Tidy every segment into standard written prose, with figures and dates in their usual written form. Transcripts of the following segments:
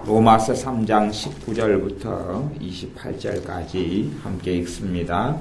로마서 3장 19절부터 28절까지 함께 읽습니다.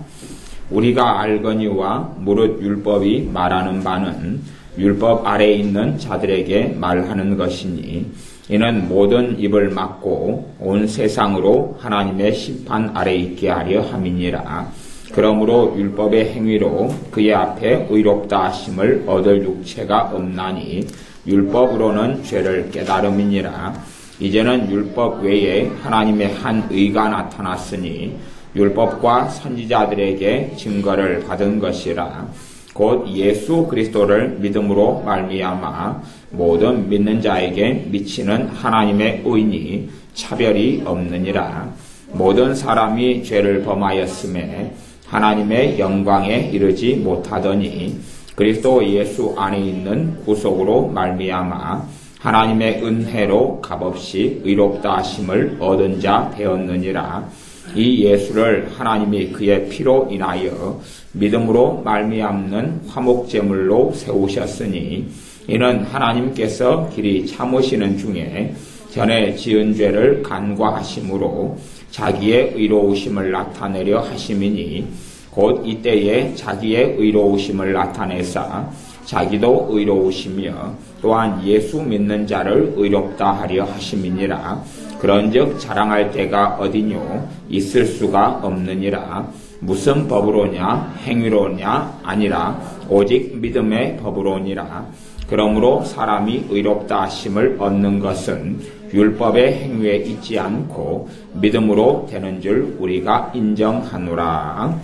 우리가 알거니와 무릇 율법이 말하는 바는 율법 아래에 있는 자들에게 말하는 것이니 이는 모든 입을 막고 온 세상으로 하나님의 심판 아래 있게 하려 함이니라. 그러므로 율법의 행위로 그의 앞에 의롭다 하심을 얻을 육체가 없나니 율법으로는 죄를 깨달음이니라. 이제는 율법 외에 하나님의 한 의가 나타났으니 율법과 선지자들에게 증거를 받은 것이라. 곧 예수 그리스도를 믿음으로 말미암아 모든 믿는 자에게 미치는 하나님의 의니 차별이 없느니라. 모든 사람이 죄를 범하였음에 하나님의 영광에 이르지 못하더니 그리스도 예수 안에 있는 구속으로 말미암아 하나님의 은혜로 값없이 의롭다 하심을 얻은 자 되었느니라. 이 예수를 하나님이 그의 피로 인하여 믿음으로 말미암는 화목제물로 세우셨으니 이는 하나님께서 길이 참으시는 중에 전에 지은 죄를 간과하심으로 자기의 의로우심을 나타내려 하심이니 곧 이때에 자기의 의로우심을 나타내사 자기도 의로우시며 또한 예수 믿는 자를 의롭다 하려 하심이니라. 그런즉 자랑할 때가 어디뇨 있을 수가 없느니라. 무슨 법으로냐 행위로냐 아니라 오직 믿음의 법으로니라. 그러므로 사람이 의롭다 하심을 얻는 것은 율법의 행위에 있지 않고 믿음으로 되는 줄 우리가 인정하노라.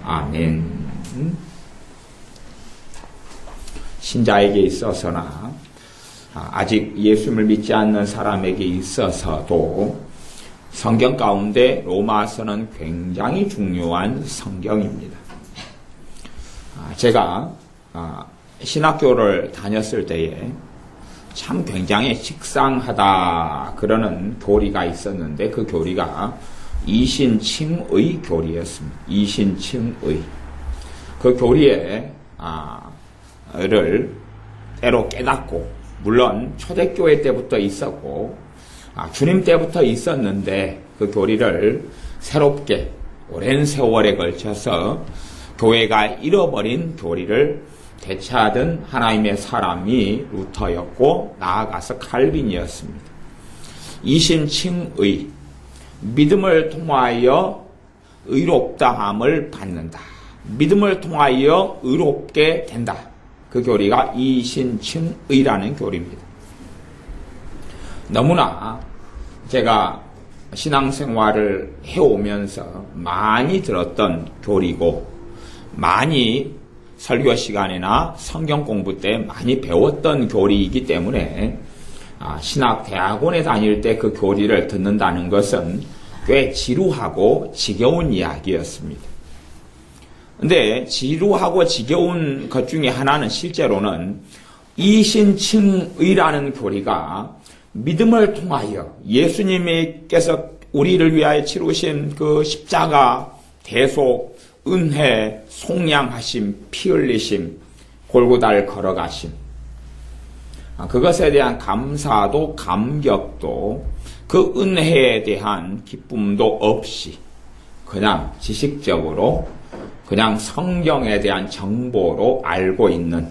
아멘. 신자에게 있어서나 아직 예수님을 믿지 않는 사람에게 있어서도 성경 가운데 로마서는 굉장히 중요한 성경입니다. 제가 신학교를 다녔을 때에 참 굉장히 식상하다 그러는 교리가 있었는데 그 교리가 이신칭의 교리였습니다. 이신칭의. 그 교리에 를 때로 깨닫고 물론 초대교회 때부터 있었고 주님 때부터 있었는데 그 교리를 새롭게 오랜 세월에 걸쳐서 교회가 잃어버린 교리를 되찾은 하나님의 사람이 루터였고 나아가서 칼빈이었습니다. 이신칭의 믿음을 통하여 의롭다함을 받는다. 믿음을 통하여 의롭게 된다. 그 교리가 이신칭의라는 교리입니다. 너무나 제가 신앙생활을 해오면서 많이 들었던 교리고 많이 설교 시간이나 성경 공부 때 많이 배웠던 교리이기 때문에 신학대학원에 다닐 때 그 교리를 듣는다는 것은 꽤 지루하고 지겨운 이야기였습니다. 근데 지루하고 지겨운 것 중에 하나는 실제로는 이신칭의라는 교리가 믿음을 통하여 예수님께서 우리를 위하여 치르신 그 십자가, 대속, 은혜, 속량하심, 피 흘리심, 골고다를 걸어가심 그것에 대한 감사도 감격도 그 은혜에 대한 기쁨도 없이 그냥 지식적으로 그냥 성경에 대한 정보로 알고 있는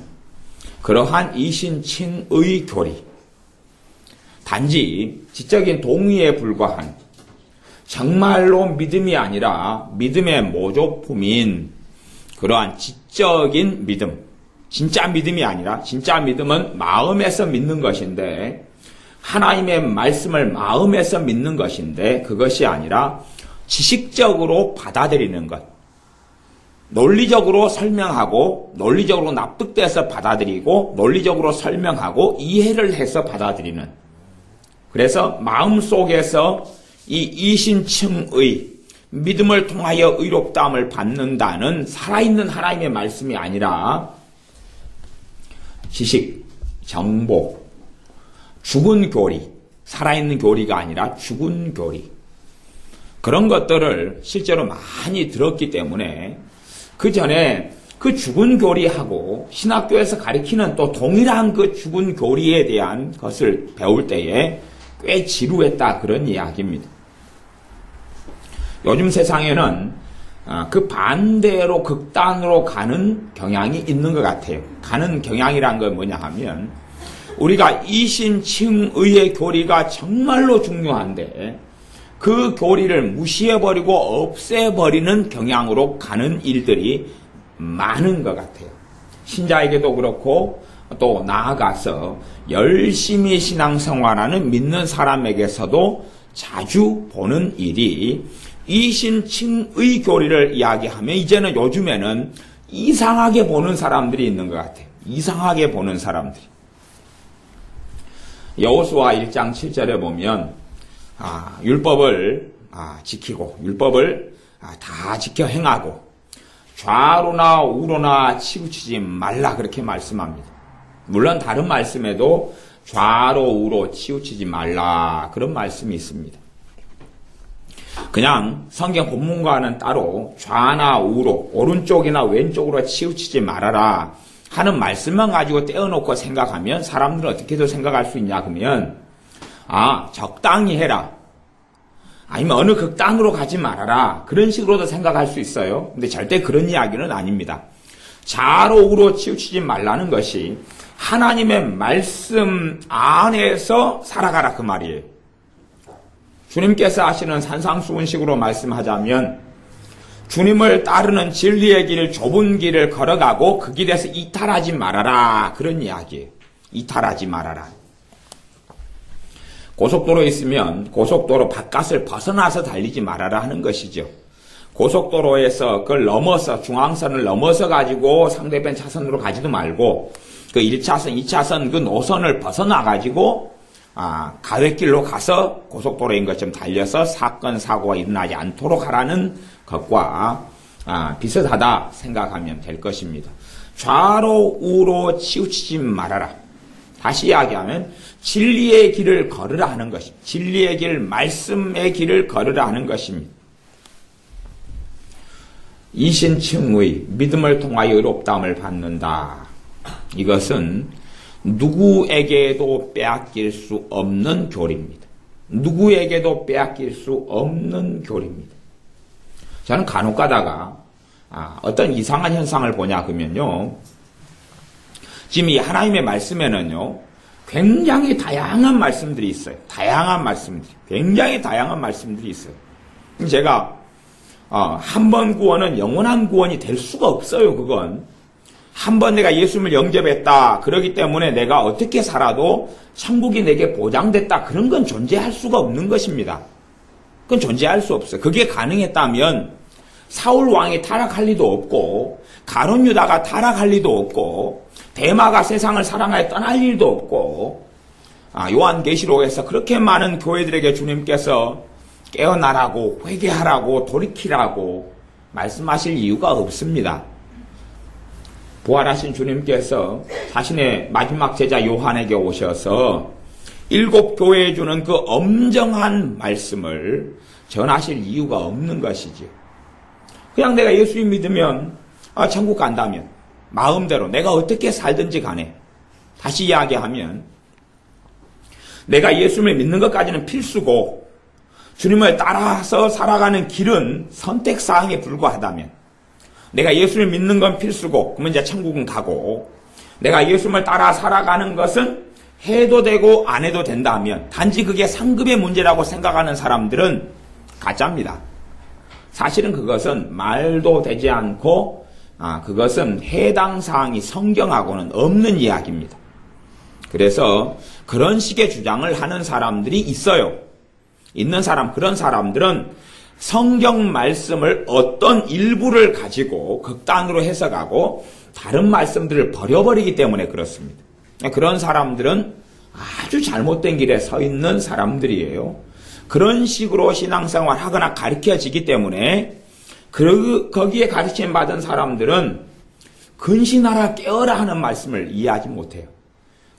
그러한 이신칭의 교리. 단지 지적인 동의에 불과한 정말로 믿음이 아니라 믿음의 모조품인 그러한 지적인 믿음. 진짜 믿음이 아니라 진짜 믿음은 마음에서 믿는 것인데 하나님의 말씀을 마음에서 믿는 것인데 그것이 아니라 지식적으로 받아들이는 것. 논리적으로 설명하고 논리적으로 납득돼서 받아들이고 논리적으로 설명하고 이해를 해서 받아들이는 그래서 마음속에서 이 이신칭의 믿음을 통하여 의롭다함을 받는다는 살아있는 하나님의 말씀이 아니라 지식, 정보, 죽은 교리, 살아있는 교리가 아니라 죽은 교리 그런 것들을 실제로 많이 들었기 때문에 그 전에 그 죽은 교리하고 신학교에서 가리키는 또 동일한 그 죽은 교리에 대한 것을 배울 때에 꽤 지루했다 그런 이야기입니다. 요즘 세상에는 그 반대로 극단으로 가는 경향이 있는 것 같아요. 가는 경향이란 건 뭐냐 하면 우리가 이신칭의의 교리가 정말로 중요한데 그 교리를 무시해버리고 없애버리는 경향으로 가는 일들이 많은 것 같아요. 신자에게도 그렇고 또 나아가서 열심히 신앙생활하는 믿는 사람에게서도 자주 보는 일이 이신칭의 교리를 이야기하면 이제는 요즘에는 이상하게 보는 사람들이 있는 것 같아요. 이상하게 보는 사람들이. 여호수아 1장 7절에 보면 율법을 지키고 율법을 다 지켜 행하고 좌로나 우로나 치우치지 말라 그렇게 말씀합니다. 물론 다른 말씀에도 좌로 우로 치우치지 말라 그런 말씀이 있습니다. 그냥 성경 본문과는 따로 좌나 우로 오른쪽이나 왼쪽으로 치우치지 말아라 하는 말씀만 가지고 떼어놓고 생각하면 사람들은 어떻게도 생각할 수 있냐 그러면 적당히 해라 아니면 어느 극단으로 가지 말아라 그런 식으로도 생각할 수 있어요. 근데 절대 그런 이야기는 아닙니다. 좌로 우로 치우치지 말라는 것이 하나님의 말씀 안에서 살아가라 그 말이에요. 주님께서 하시는 산상수훈식으로 말씀하자면 주님을 따르는 진리의 길, 좁은 길을 걸어가고 그 길에서 이탈하지 말아라 그런 이야기예요. 이탈하지 말아라. 고속도로에 있으면 고속도로 바깥을 벗어나서 달리지 말아라 하는 것이죠. 고속도로에서 그걸 넘어서 중앙선을 넘어서 가지고 상대편 차선으로 가지도 말고 그 1차선, 2차선 그 노선을 벗어나 가지고 가외길로 가서 고속도로인 것처럼 달려서 사건, 사고가 일어나지 않도록 하라는 것과 비슷하다 생각하면 될 것입니다. 좌로 우로 치우치지 말아라. 다시 이야기하면 진리의 길을 걸으라 하는 것입니다. 진리의 길, 말씀의 길을 걸으라 하는 것입니다. 이신칭의, 믿음을 통하여 의롭다함을 받는다. 이것은 누구에게도 빼앗길 수 없는 교리입니다. 누구에게도 빼앗길 수 없는 교리입니다. 저는 간혹 가다가 어떤 이상한 현상을 보냐 그러면요. 지금 이 하나님의 말씀에는요. 굉장히 다양한 말씀들이 있어요. 다양한 말씀들. 굉장히 다양한 말씀들이 있어요. 제가 한 번 구원은 영원한 구원이 될 수가 없어요. 그건. 한 번 내가 예수님을 영접했다. 그러기 때문에 내가 어떻게 살아도 천국이 내게 보장됐다. 그런 건 존재할 수가 없는 것입니다. 그건 존재할 수 없어요. 그게 가능했다면 사울 왕이 타락할 리도 없고 가룟 유다가 타락할 리도 없고 데마가 세상을 사랑하여 떠날 일도 없고 요한계시록에서 그렇게 많은 교회들에게 주님께서 깨어나라고 회개하라고 돌이키라고 말씀하실 이유가 없습니다. 부활하신 주님께서 자신의 마지막 제자 요한에게 오셔서 7 교회에 주는 그 엄정한 말씀을 전하실 이유가 없는 것이죠. 그냥 내가 예수님 믿으면 천국 간다면 마음대로 내가 어떻게 살든지 간에 다시 이야기하면 내가 예수님을 믿는 것까지는 필수고 주님을 따라서 살아가는 길은 선택사항에 불과하다면 내가 예수를 믿는 건 필수고 그러면 이제 천국은 가고 내가 예수님을 따라 살아가는 것은 해도 되고 안 해도 된다면 단지 그게 상급의 문제라고 생각하는 사람들은 가짜입니다. 사실은 그것은 말도 되지 않고 그것은 해당 사항이 성경하고는 없는 이야기입니다. 그래서 그런 식의 주장을 하는 사람들이 있어요. 있는 사람, 그런 사람들은 성경 말씀을 어떤 일부를 가지고 극단으로 해석하고 다른 말씀들을 버려버리기 때문에 그렇습니다. 그런 사람들은 아주 잘못된 길에 서 있는 사람들이에요. 그런 식으로 신앙생활 하거나 가르쳐지기 때문에 거기에 가르침 받은 사람들은 근신하라 깨어라 하는 말씀을 이해하지 못해요.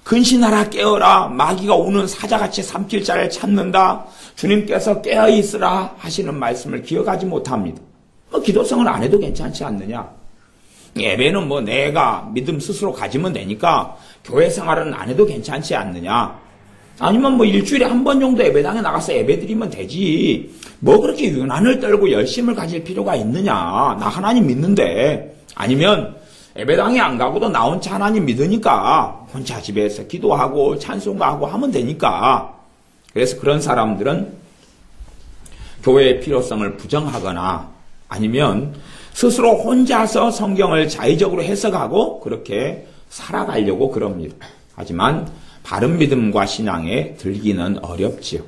근신하라 깨어라 마귀가 오는 사자같이 삼킬 자를 찾는다. 주님께서 깨어있으라 하시는 말씀을 기억하지 못합니다. 기도성을 안 해도 괜찮지 않느냐. 예배는 내가 믿음 스스로 가지면 되니까 교회 생활은 안 해도 괜찮지 않느냐. 아니면 뭐 일주일에 한 번 정도 예배당에 나가서 예배드리면 되지. 뭐 그렇게 유난을 떨고 열심을 가질 필요가 있느냐. 나 하나님 믿는데. 아니면 예배당에 안 가고도 나 혼자 하나님 믿으니까 혼자 집에서 기도하고 찬송가하고 하면 되니까. 그래서 그런 사람들은 교회의 필요성을 부정하거나 아니면 스스로 혼자서 성경을 자의적으로 해석하고 그렇게 살아가려고 그럽니다. 하지만 바른 믿음과 신앙에 들기는 어렵지요.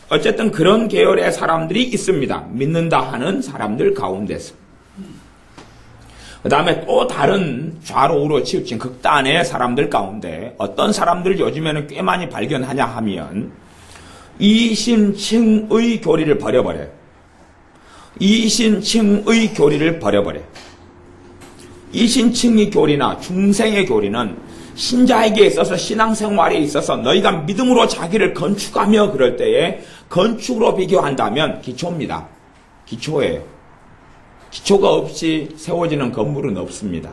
어쨌든 그런 계열의 사람들이 있습니다. 믿는다 하는 사람들 가운데서. 그 다음에 또 다른 좌로 우로 치우친 극단의 사람들 가운데 어떤 사람들을 요즘에는 꽤 많이 발견하냐 하면 이신층의 교리를 버려버려요. 이신층의 교리를 버려버려요. 이신층의 교리나 중생의 교리는 신자에게 있어서 신앙생활에 있어서 너희가 믿음으로 자기를 건축하며 그럴 때에 건축으로 비교한다면 기초입니다. 기초예요. 기초가 없이 세워지는 건물은 없습니다.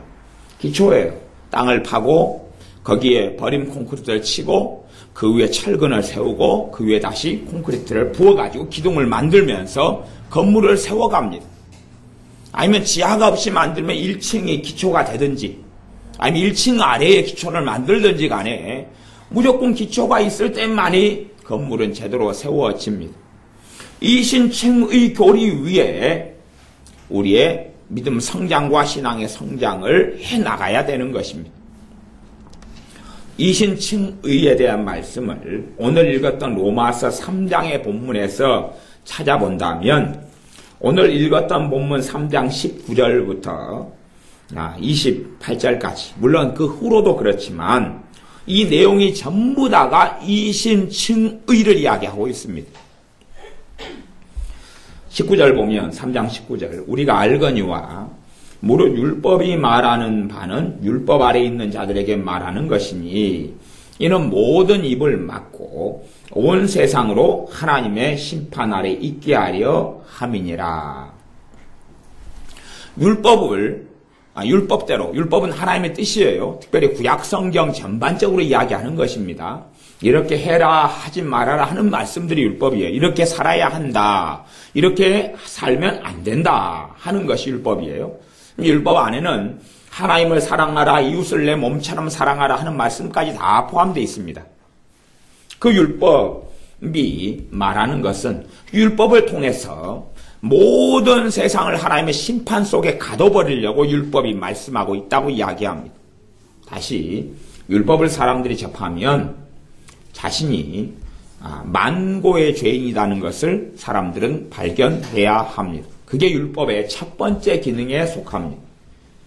기초예요. 땅을 파고 거기에 버림 콘크리트를 치고 그 위에 철근을 세우고 그 위에 다시 콘크리트를 부어가지고 기둥을 만들면서 건물을 세워갑니다. 아니면 지하가 없이 만들면 1층이 기초가 되든지 아니면 1층 아래에 기초를 만들든지 간에 무조건 기초가 있을 때만이 건물은 제대로 세워집니다. 이신층의 교리 위에 우리의 믿음 성장과 신앙의 성장을 해나가야 되는 것입니다. 이신층의에 대한 말씀을 오늘 읽었던 로마서 3장의 본문에서 찾아본다면 오늘 읽었던 본문 3장 19절부터 28절까지 물론 그 후로도 그렇지만 이 내용이 전부 다가 이신층의를 이야기하고 있습니다. 19절 보면 3장 19절 우리가 알거니와 무릇 율법이 말하는 바는 율법 아래 있는 자들에게 말하는 것이니 이는 모든 입을 막고 온 세상으로 하나님의 심판 아래 있게 하려 함이니라. 율법대로, 율법은 하나님의 뜻이에요. 특별히 구약성경 전반적으로 이야기하는 것입니다. 이렇게 해라, 하지 말아라 하는 말씀들이 율법이에요. 이렇게 살아야 한다. 이렇게 살면 안 된다 하는 것이 율법이에요. 율법 안에는 하나님을 사랑하라, 이웃을 내 몸처럼 사랑하라 하는 말씀까지 다 포함되어 있습니다. 그 율법이 말하는 것은 율법을 통해서 모든 세상을 하나님의 심판 속에 가둬버리려고 율법이 말씀하고 있다고 이야기합니다. 다시 율법을 사람들이 접하면 자신이 만고의 죄인이라는 것을 사람들은 발견해야 합니다. 그게 율법의 첫 번째 기능에 속합니다.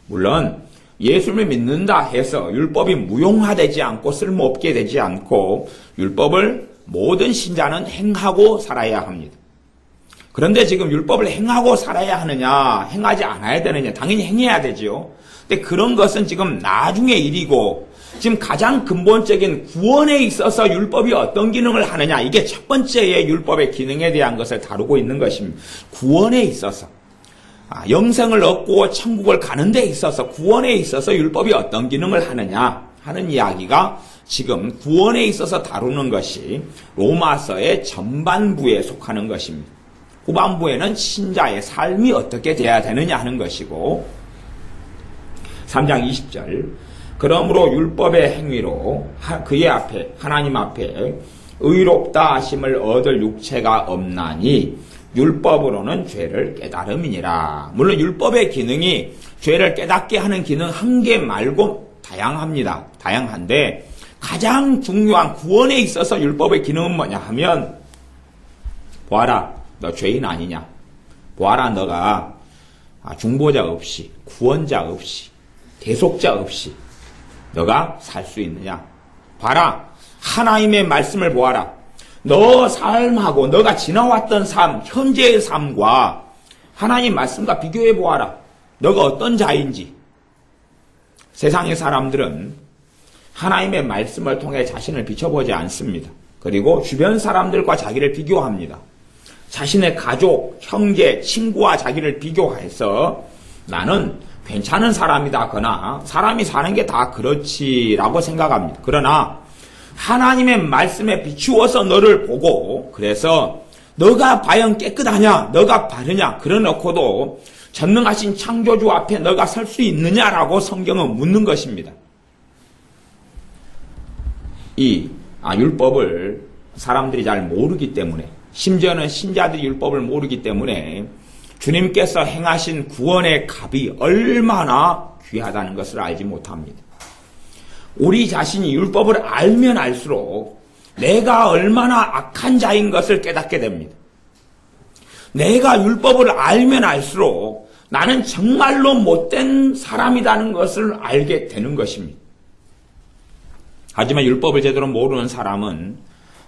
물론 예수를 믿는다 해서 율법이 무용화되지 않고 쓸모없게 되지 않고 율법을 모든 신자는 행하고 살아야 합니다. 그런데 지금 율법을 행하고 살아야 하느냐, 행하지 않아야 되느냐, 당연히 행해야 되죠. 근데 그런 것은 지금 나중의 일이고, 지금 가장 근본적인 구원에 있어서 율법이 어떤 기능을 하느냐, 이게 첫 번째의 율법의 기능에 대한 것을 다루고 있는 것입니다. 구원에 있어서, 영생을 얻고 천국을 가는 데 있어서, 구원에 있어서 율법이 어떤 기능을 하느냐 하는 이야기가 지금 구원에 있어서 다루는 것이 로마서의 전반부에 속하는 것입니다. 후반부에는 신자의 삶이 어떻게 돼야 되느냐 하는 것이고 3장 20절 그러므로 율법의 행위로 그의 앞에 하나님 앞에 의롭다 하심을 얻을 육체가 없나니 율법으로는 죄를 깨달음이니라. 물론 율법의 기능이 죄를 깨닫게 하는 기능 한 개 말고 다양합니다. 다양한데 가장 중요한 구원에 있어서 율법의 기능은 뭐냐 하면 보아라. 너 죄인 아니냐? 보아라, 너가 중보자 없이, 구원자 없이, 대속자 없이 너가 살 수 있느냐? 봐라, 하나님의 말씀을 보아라. 너 삶하고 너가 지나왔던 삶, 현재의 삶과 하나님 말씀과 비교해 보아라. 너가 어떤 자인지. 세상의 사람들은 하나님의 말씀을 통해 자신을 비춰보지 않습니다. 그리고 주변 사람들과 자기를 비교합니다. 자신의 가족, 형제, 친구와 자기를 비교해서 나는 괜찮은 사람이다거나 사람이 사는 게 다 그렇지라고 생각합니다. 그러나 하나님의 말씀에 비추어서 너를 보고, 그래서 너가 과연 깨끗하냐, 너가 바르냐, 그러놓고도 전능하신 창조주 앞에 너가 설 수 있느냐라고 성경은 묻는 것입니다. 이 율법을 사람들이 잘 모르기 때문에, 심지어는 신자들이 율법을 모르기 때문에 주님께서 행하신 구원의 값이 얼마나 귀하다는 것을 알지 못합니다. 우리 자신이 율법을 알면 알수록 내가 얼마나 악한 자인 것을 깨닫게 됩니다. 내가 율법을 알면 알수록 나는 정말로 못된 사람이라는 것을 알게 되는 것입니다. 하지만 율법을 제대로 모르는 사람은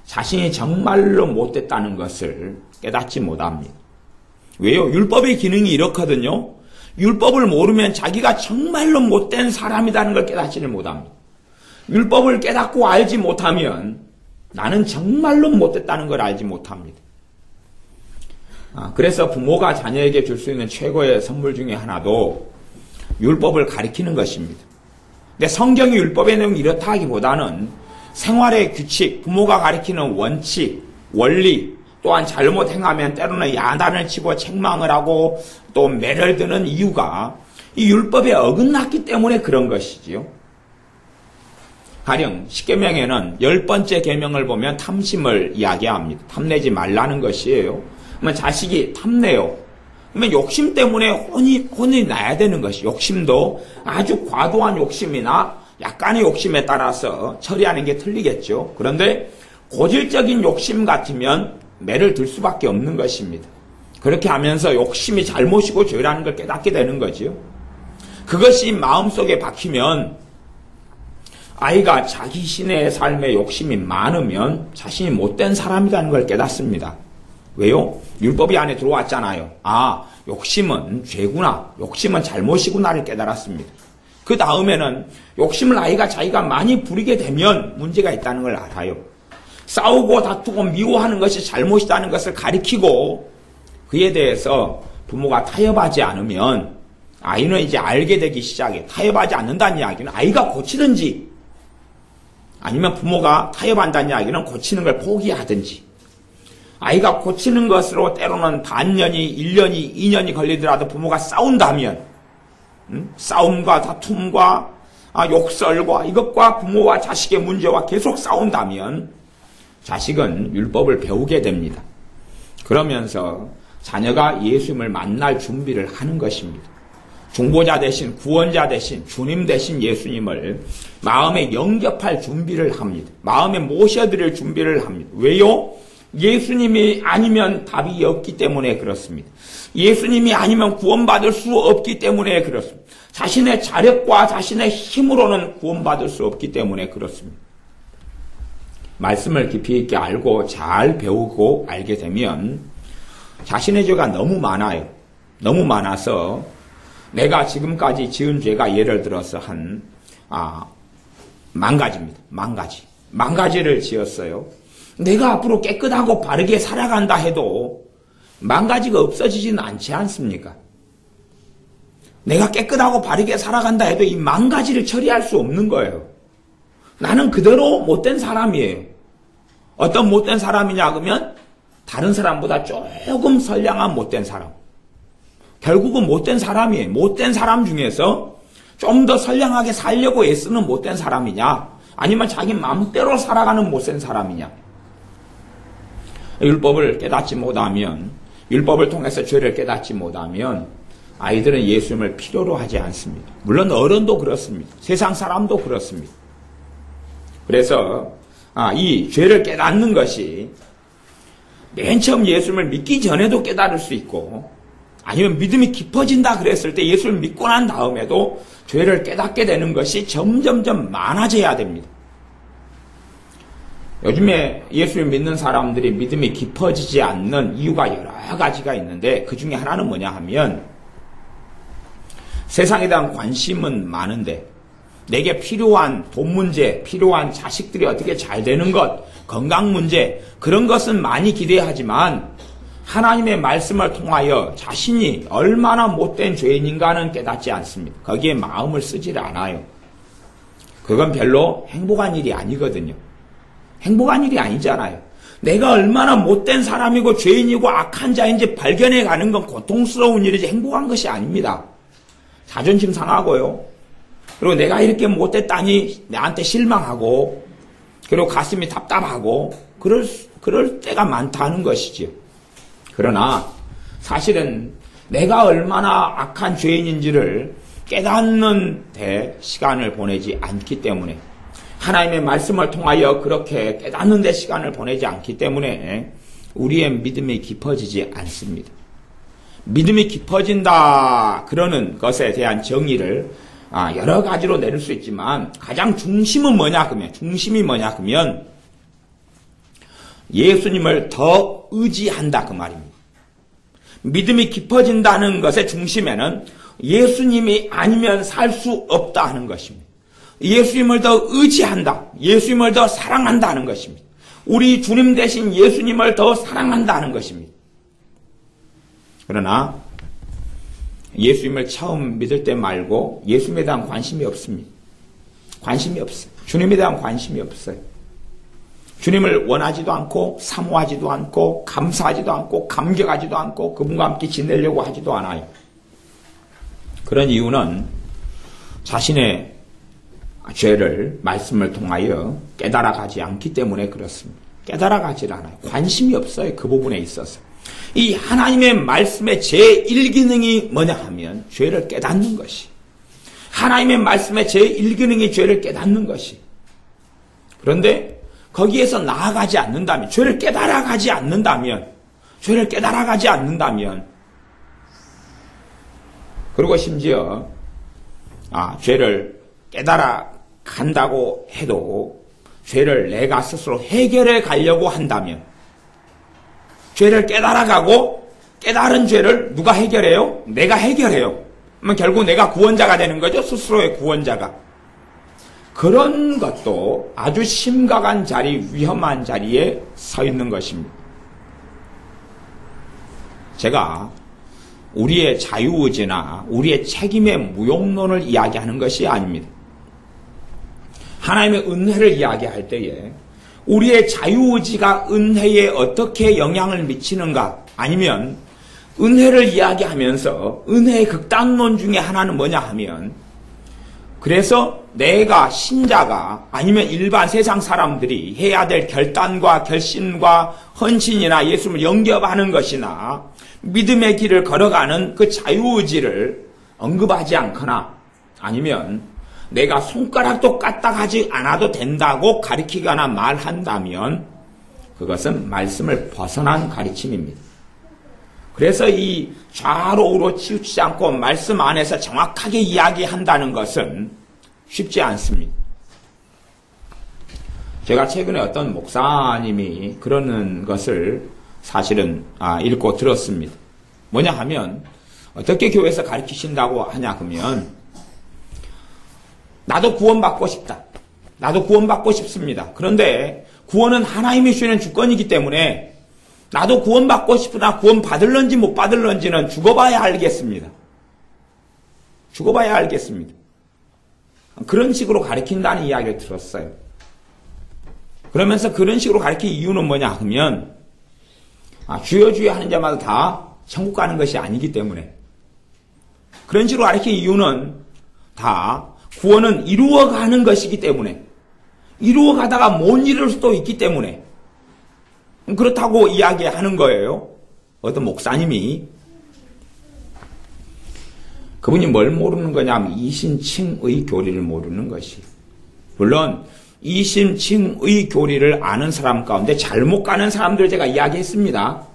자신이 정말로 못됐다는 것을 깨닫지 못합니다. 왜요? 율법의 기능이 이렇거든요. 율법을 모르면 자기가 정말로 못된 사람이라는 걸 깨닫지를 못합니다. 율법을 깨닫고 알지 못하면 나는 정말로 못됐다는 걸 알지 못합니다. 그래서 부모가 자녀에게 줄 수 있는 최고의 선물 중에 하나도 율법을 가리키는 것입니다. 근데 성경의 율법의 내용이 이렇다 하기보다는 생활의 규칙, 부모가 가리키는 원칙, 원리, 또한 잘못 행하면 때로는 야단을 치고 책망을 하고 또 매를 드는 이유가 이 율법에 어긋났기 때문에 그런 것이지요. 가령 십계명에는 10번째 계명을 보면 탐심을 이야기합니다. 탐내지 말라는 것이에요. 그러면 자식이 탐내요. 그러면 욕심 때문에 혼이 나야 되는 것이, 욕심도 아주 과도한 욕심이나 약간의 욕심에 따라서 처리하는 게 틀리겠죠. 그런데 고질적인 욕심 같으면 매를 들 수밖에 없는 것입니다. 그렇게 하면서 욕심이 잘못이고 죄라는 걸 깨닫게 되는 거지요. 그것이 마음속에 박히면 아이가 자기 신의 삶에 욕심이 많으면 자신이 못된 사람이라는 걸 깨닫습니다. 왜요? 율법이 안에 들어왔잖아요. 욕심은 죄구나, 욕심은 잘못이구나를 깨달았습니다. 그 다음에는 욕심을 아이가 자기가 많이 부리게 되면 문제가 있다는 걸 알아요. 싸우고 다투고 미워하는 것이 잘못이라는 것을 가리키고 그에 대해서 부모가 타협하지 않으면 아이는 이제 알게 되기 시작해. 타협하지 않는다는 이야기는 아이가 고치든지 아니면 부모가 타협한다는 이야기는 고치는 걸 포기하든지, 아이가 고치는 것으로 때로는 반년이, 1년이, 2년이 걸리더라도 부모가 싸운다면, 싸움과 다툼과 욕설과 이것과 부모와 자식의 문제와 계속 싸운다면 자식은 율법을 배우게 됩니다. 그러면서 자녀가 예수님을 만날 준비를 하는 것입니다. 중보자 대신, 구원자 대신, 주님 대신 예수님을 마음에 영접할 준비를 합니다. 마음에 모셔드릴 준비를 합니다. 왜요? 예수님이 아니면 답이 없기 때문에 그렇습니다. 예수님이 아니면 구원받을 수 없기 때문에 그렇습니다. 자신의 자력과 자신의 힘으로는 구원받을 수 없기 때문에 그렇습니다. 말씀을 깊이 있게 알고 잘 배우고 알게 되면 자신의 죄가 너무 많아요. 너무 많아서 내가 지금까지 지은 죄가 예를 들어서 한 10,000가지입니다. 10,000가지. 10,000가지를 지었어요. 내가 앞으로 깨끗하고 바르게 살아간다 해도 10,000가지가 없어지지는 않지 않습니까? 내가 깨끗하고 바르게 살아간다 해도 이 10,000가지를 처리할 수 없는 거예요. 나는 그대로 못된 사람이에요. 어떤 못된 사람이냐 그러면 다른 사람보다 조금 선량한 못된 사람. 결국은 못된 사람이에요. 못된 사람 중에서 좀 더 선량하게 살려고 애쓰는 못된 사람이냐, 아니면 자기 마음대로 살아가는 못된 사람이냐. 율법을 깨닫지 못하면, 율법을 통해서 죄를 깨닫지 못하면 아이들은 예수님을 필요로 하지 않습니다. 물론 어른도 그렇습니다. 세상 사람도 그렇습니다. 그래서 이 죄를 깨닫는 것이 맨 처음 예수님을 믿기 전에도 깨달을 수 있고, 아니면 믿음이 깊어진다 그랬을 때 예수를 믿고 난 다음에도 죄를 깨닫게 되는 것이 점점점 많아져야 됩니다. 요즘에 예수를 믿는 사람들이 믿음이 깊어지지 않는 이유가 여러 가지가 있는데, 그 중에 하나는 뭐냐 하면 세상에 대한 관심은 많은데 내게 필요한 돈 문제, 필요한 자식들이 어떻게 잘 되는 것, 건강 문제, 그런 것은 많이 기대하지만 하나님의 말씀을 통하여 자신이 얼마나 못된 죄인인가는 깨닫지 않습니다. 거기에 마음을 쓰질 않아요. 그건 별로 행복한 일이 아니거든요. 행복한 일이 아니잖아요. 내가 얼마나 못된 사람이고 죄인이고 악한 자인지 발견해 가는 건 고통스러운 일이지 행복한 것이 아닙니다. 자존심 상하고요. 그리고 내가 이렇게 못됐다니 나한테 실망하고, 그리고 가슴이 답답하고, 그럴 때가 많다는 것이지요. 그러나 사실은 내가 얼마나 악한 죄인인지를 깨닫는 데 시간을 보내지 않기 때문에, 하나님의 말씀을 통하여 그렇게 깨닫는 데 시간을 보내지 않기 때문에 우리의 믿음이 깊어지지 않습니다. 믿음이 깊어진다 그러는 것에 대한 정의를 여러 가지로 내릴 수 있지만, 가장 중심은 뭐냐 그러면, 중심이 뭐냐 그러면 예수님을 더 의지한다 그 말입니다. 믿음이 깊어진다는 것의 중심에는 예수님이 아니면 살 수 없다 하는 것입니다. 예수님을 더 의지한다, 예수님을 더 사랑한다는 것입니다. 우리 주님 대신 예수님을 더 사랑한다는 것입니다. 그러나 예수님을 처음 믿을 때 말고 예수님에 대한 관심이 없습니다. 관심이 없어요. 주님에 대한 관심이 없어요. 주님을 원하지도 않고 사모하지도 않고 감사하지도 않고 감격하지도 않고 그분과 함께 지내려고 하지도 않아요. 그런 이유는 자신의 죄를 말씀을 통하여 깨달아가지 않기 때문에 그렇습니다. 깨달아가지 않아요. 관심이 없어요. 그 부분에 있어서. 이 하나님의 말씀의 제1기능이 뭐냐 하면 죄를 깨닫는 것이, 하나님의 말씀의 제1기능이 죄를 깨닫는 것이. 그런데 거기에서 나아가지 않는다면, 죄를 깨달아가지 않는다면, 그리고 심지어 죄를 깨달아 간다고 해도 죄를 내가 스스로 해결해 가려고 한다면, 죄를 깨달아가고 깨달은 죄를 누가 해결해요? 내가 해결해요. 그러면 결국 내가 구원자가 되는 거죠. 스스로의 구원자가. 그런 것도 아주 심각한 자리, 위험한 자리에 서 있는 것입니다. 제가 우리의 자유의지나 우리의 책임의 무용론을 이야기하는 것이 아닙니다. 하나님의 은혜를 이야기할 때에 우리의 자유의지가 은혜에 어떻게 영향을 미치는가, 아니면 은혜를 이야기하면서 은혜의 극단론 중에 하나는 뭐냐 하면, 그래서 내가 신자가 아니면 일반 세상 사람들이 해야 될 결단과 결심과 헌신이나 예수님을 영접하는 것이나 믿음의 길을 걸어가는 그 자유의지를 언급하지 않거나, 아니면 내가 손가락도 까딱하지 않아도 된다고 가르치거나 말한다면 그것은 말씀을 벗어난 가르침입니다. 그래서 이 좌로 우로 치우치지 않고 말씀 안에서 정확하게 이야기한다는 것은 쉽지 않습니다. 제가 최근에 어떤 목사님이 그러는 것을 사실은 읽고 들었습니다. 뭐냐 하면, 어떻게 교회에서 가르치신다고 하냐 그러면, 나도 구원받고 싶다. 나도 구원받고 싶습니다. 그런데 구원은 하나님이 주시는 주권이기 때문에 나도 구원받고 싶으나 구원받을런지 못 받을런지는 죽어봐야 알겠습니다. 죽어봐야 알겠습니다. 그런 식으로 가르친다는 이야기를 들었어요. 그러면서 그런 식으로 가르친 이유는 뭐냐 하면, 주여 주여 하는 자마다 다 천국 가는 것이 아니기 때문에, 그런 식으로 가르친 이유는 다 구원은 이루어가는 것이기 때문에, 이루어가다가 못 이룰 수도 있기 때문에 그렇다고 이야기하는 거예요. 어떤 목사님이. 그분이 뭘 모르는 거냐면 이신칭의 교리를 모르는 것이. 물론 이신칭의 교리를 아는 사람 가운데 잘못 가는 사람들 제가 이야기했습니다.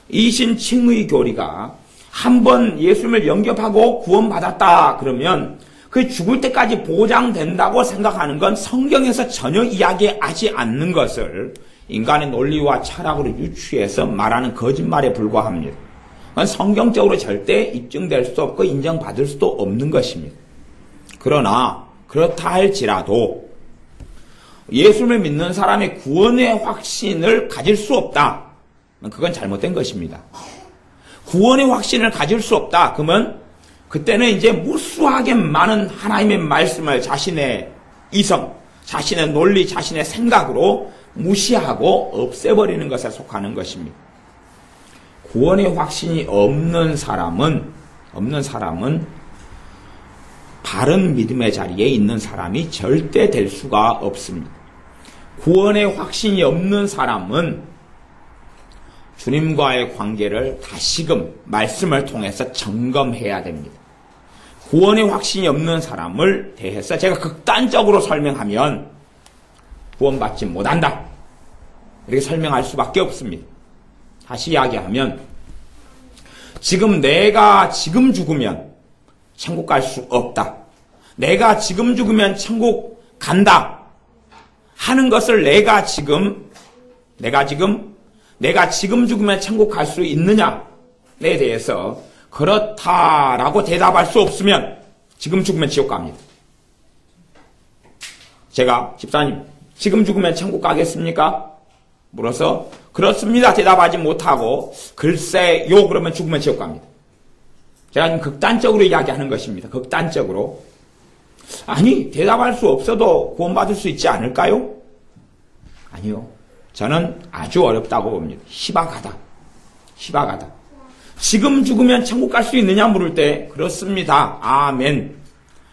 이신칭의 교리가 한번 예수님을 영접하고 구원받았다 그러면 그 죽을 때까지 보장된다고 생각하는 건 성경에서 전혀 이야기하지 않는 것을 인간의 논리와 철학으로 유추해서 말하는 거짓말에 불과합니다. 그건 성경적으로 절대 입증될 수도 없고 인정받을 수도 없는 것입니다. 그러나 그렇다 할지라도 예수를 믿는 사람의 구원의 확신을 가질 수 없다. 그건 잘못된 것입니다. 구원의 확신을 가질 수 없다. 그러면 그때는 이제 무수하게 많은 하나님의 말씀을 자신의 이성, 자신의 논리, 자신의 생각으로 무시하고 없애버리는 것에 속하는 것입니다. 구원의 확신이 없는 사람은 바른 믿음의 자리에 있는 사람이 절대 될 수가 없습니다. 구원의 확신이 없는 사람은 주님과의 관계를 다시금 말씀을 통해서 점검해야 됩니다. 구원의 확신이 없는 사람을 대해서 제가 극단적으로 설명하면 구원받지 못한다, 이렇게 설명할 수밖에 없습니다. 다시 이야기하면 지금 내가 지금 죽으면 천국 갈 수 없다, 내가 지금 죽으면 천국 간다 하는 것을 내가 지금 죽으면 천국 갈 수 있느냐에 대해서 그렇다라고 대답할 수 없으면 지금 죽으면 지옥 갑니다. 제가 집사님 지금 죽으면 천국 가겠습니까? 물어서 그렇습니다 대답하지 못하고 글쎄요 그러면 죽으면 지옥 갑니다. 제가 지금 극단적으로 이야기하는 것입니다. 극단적으로. 아니 대답할 수 없어도 구원받을 수 있지 않을까요? 아니요. 저는 아주 어렵다고 봅니다. 희박하다. 지금 죽으면 천국 갈 수 있느냐 물을 때 그렇습니다. 아멘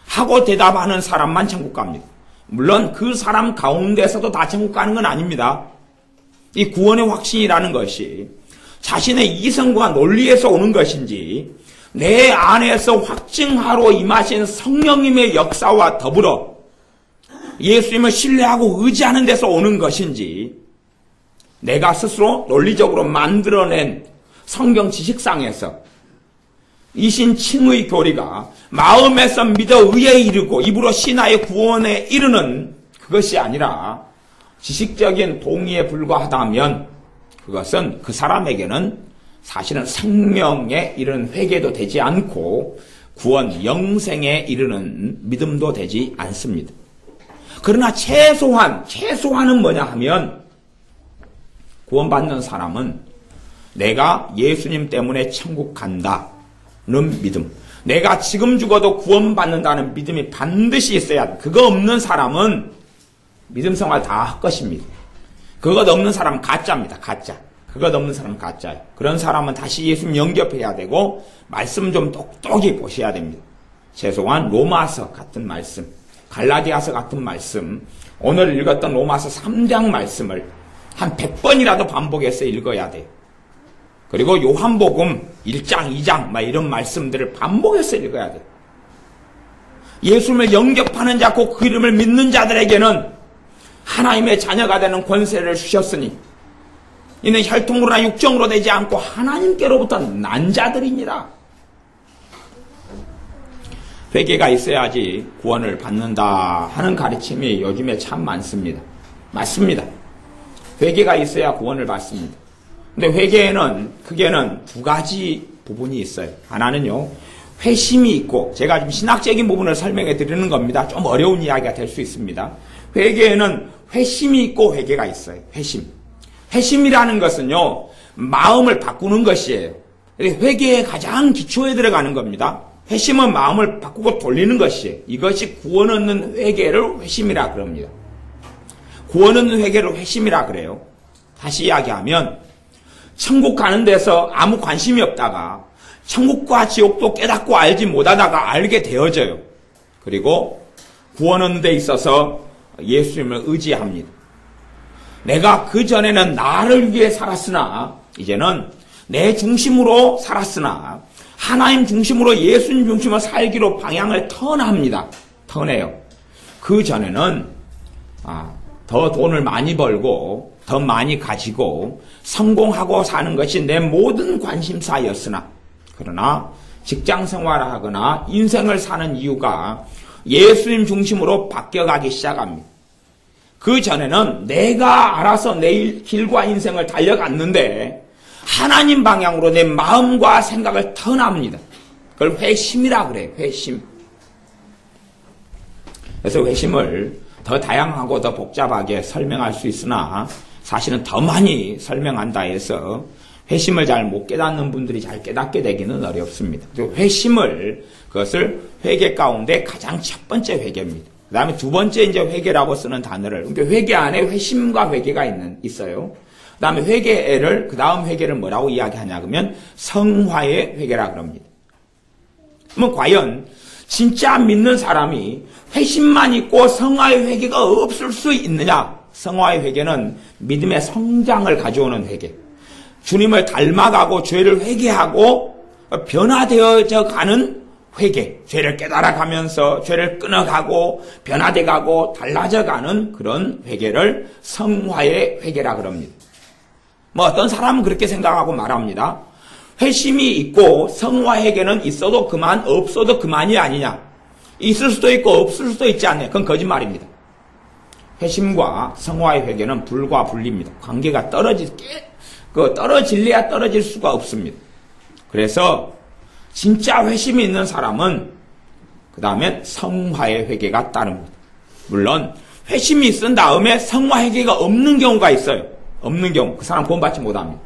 하고 대답하는 사람만 천국 갑니다. 물론 그 사람 가운데서도 다 천국 가는 건 아닙니다. 이 구원의 확신이라는 것이 자신의 이성과 논리에서 오는 것인지 내 안에서 확증하러 임하신 성령님의 역사와 더불어 예수님을 신뢰하고 의지하는 데서 오는 것인지 내가 스스로 논리적으로 만들어낸 성경 지식상에서 이신칭의 교리가 마음에서 믿어 의에 이르고 입으로 신하의 구원에 이르는 그것이 아니라 지식적인 동의에 불과하다면 그것은 그 사람에게는 사실은 생명에 이르는 회개도 되지 않고 구원 영생에 이르는 믿음도 되지 않습니다. 그러나 최소한은 뭐냐 하면 구원받는 사람은 내가 예수님 때문에 천국 간다는 믿음, 내가 지금 죽어도 구원받는다는 믿음이 반드시 있어야 돼. 그거 없는 사람은 믿음 생활 다 할 것입니다. 그것 없는 사람은 가짜입니다. 가짜. 그것 없는 사람은 가짜예요. 그런 사람은 다시 예수님 영접해야 되고 말씀 좀 똑똑히 보셔야 됩니다. 최소한 로마서 같은 말씀, 갈라디아서 같은 말씀, 오늘 읽었던 로마서 3장 말씀을 한 100번이라도 반복해서 읽어야 돼요. 그리고 요한복음 1장, 2장 막 이런 말씀들을 반복해서 읽어야 돼요. 예수님을 영접하는 자, 곧 그 이름을 믿는 자들에게는 하나님의 자녀가 되는 권세를 주셨으니 이는 혈통으로나 육정으로 되지 않고 하나님께로부터 난 자들입니다. 회개가 있어야지 구원을 받는다 하는 가르침이 요즘에 참 많습니다. 맞습니다. 회개가 있어야 구원을 받습니다. 근데 회개에는 크게는 두 가지 부분이 있어요. 하나는요, 회심이 있고, 제가 좀 신학적인 부분을 설명해 드리는 겁니다. 좀 어려운 이야기가 될 수 있습니다. 회개에는 회심이 있고 회개가 있어요. 회심이라는 것은요, 마음을 바꾸는 것이에요. 회개의 가장 기초에 들어가는 겁니다. 회심은 마음을 바꾸고 돌리는 것이에요. 이것이 구원 얻는 회개를 회심이라 그럽니다. 구원 얻는 회개를 회심이라 그래요. 다시 이야기하면 천국 가는 데서 아무 관심이 없다가 천국과 지옥도 깨닫고 알지 못하다가 알게 되어져요. 그리고 구원 얻는 데 있어서 예수님을 의지합니다. 내가 그전에는 나를 위해 살았으나 이제는 내 중심으로 살았으나 하나님 중심으로 예수님 중심으로 살기로 방향을 턴합니다. 턴해요. 그전에는 더 돈을 많이 벌고 더 많이 가지고 성공하고 사는 것이 내 모든 관심사였으나 그러나 직장 생활을 하거나 인생을 사는 이유가 예수님 중심으로 바뀌어가기 시작합니다. 그 전에는 내가 알아서 내 길과 인생을 달려갔는데 하나님 방향으로 내 마음과 생각을 턴합니다. 그걸 회심이라 그래요. 회심. 그래서 회심을 더 다양하고 더 복잡하게 설명할 수 있으나 사실은 더 많이 설명한다 해서 회심을 잘 못 깨닫는 분들이 잘 깨닫게 되기는 어렵습니다. 회심을 그것을 회개 가운데 가장 첫 번째 회개입니다. 그 다음에 두 번째 이제 회개라고 쓰는 단어를, 그러니까 회개 안에 회심과 회개가 있어요. 그 다음에 회개를, 그 다음 회개를 뭐라고 이야기하냐, 그러면 성화의 회개라 그럽니다. 그러면 과연 진짜 믿는 사람이 회심만 있고 성화의 회개가 없을 수 있느냐? 성화의 회개는 믿음의 성장을 가져오는 회개. 주님을 닮아가고 죄를 회개하고 변화되어져 가는 회개. 죄를 깨달아가면서 죄를 끊어가고 변화돼가고 달라져가는 그런 회개를 성화의 회개라 그럽니다. 뭐 어떤 사람은 그렇게 생각하고 말합니다. 회심이 있고 성화 회개는 있어도 그만, 없어도 그만이 아니냐. 있을 수도 있고 없을 수도 있지 않냐. 그건 거짓말입니다. 회심과 성화의 회개는 불과 분리입니다. 관계가 떨어질래야 떨어질 수가 없습니다. 그래서 진짜 회심이 있는 사람은 그 다음에 성화의 회개가 따릅니다. 물론 회심이 있은 다음에 성화 회개가 없는 경우가 있어요. 없는 경우 그 사람 구원받지 못합니다.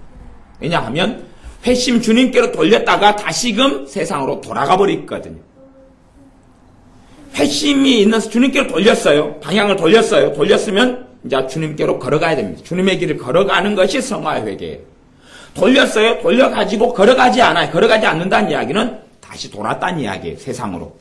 왜냐하면 회심 주님께로 돌렸다가 다시금 세상으로 돌아가 버리거든요. 회심이 있는 주님께로 돌렸어요. 방향을 돌렸어요. 돌렸으면 이제 주님께로 걸어가야 됩니다. 주님의 길을 걸어가는 것이 성화의 회개예요. 돌렸어요. 돌려가지고 걸어가지 않아요. 걸어가지 않는다는 이야기는 다시 돌았다는 이야기예요. 세상으로.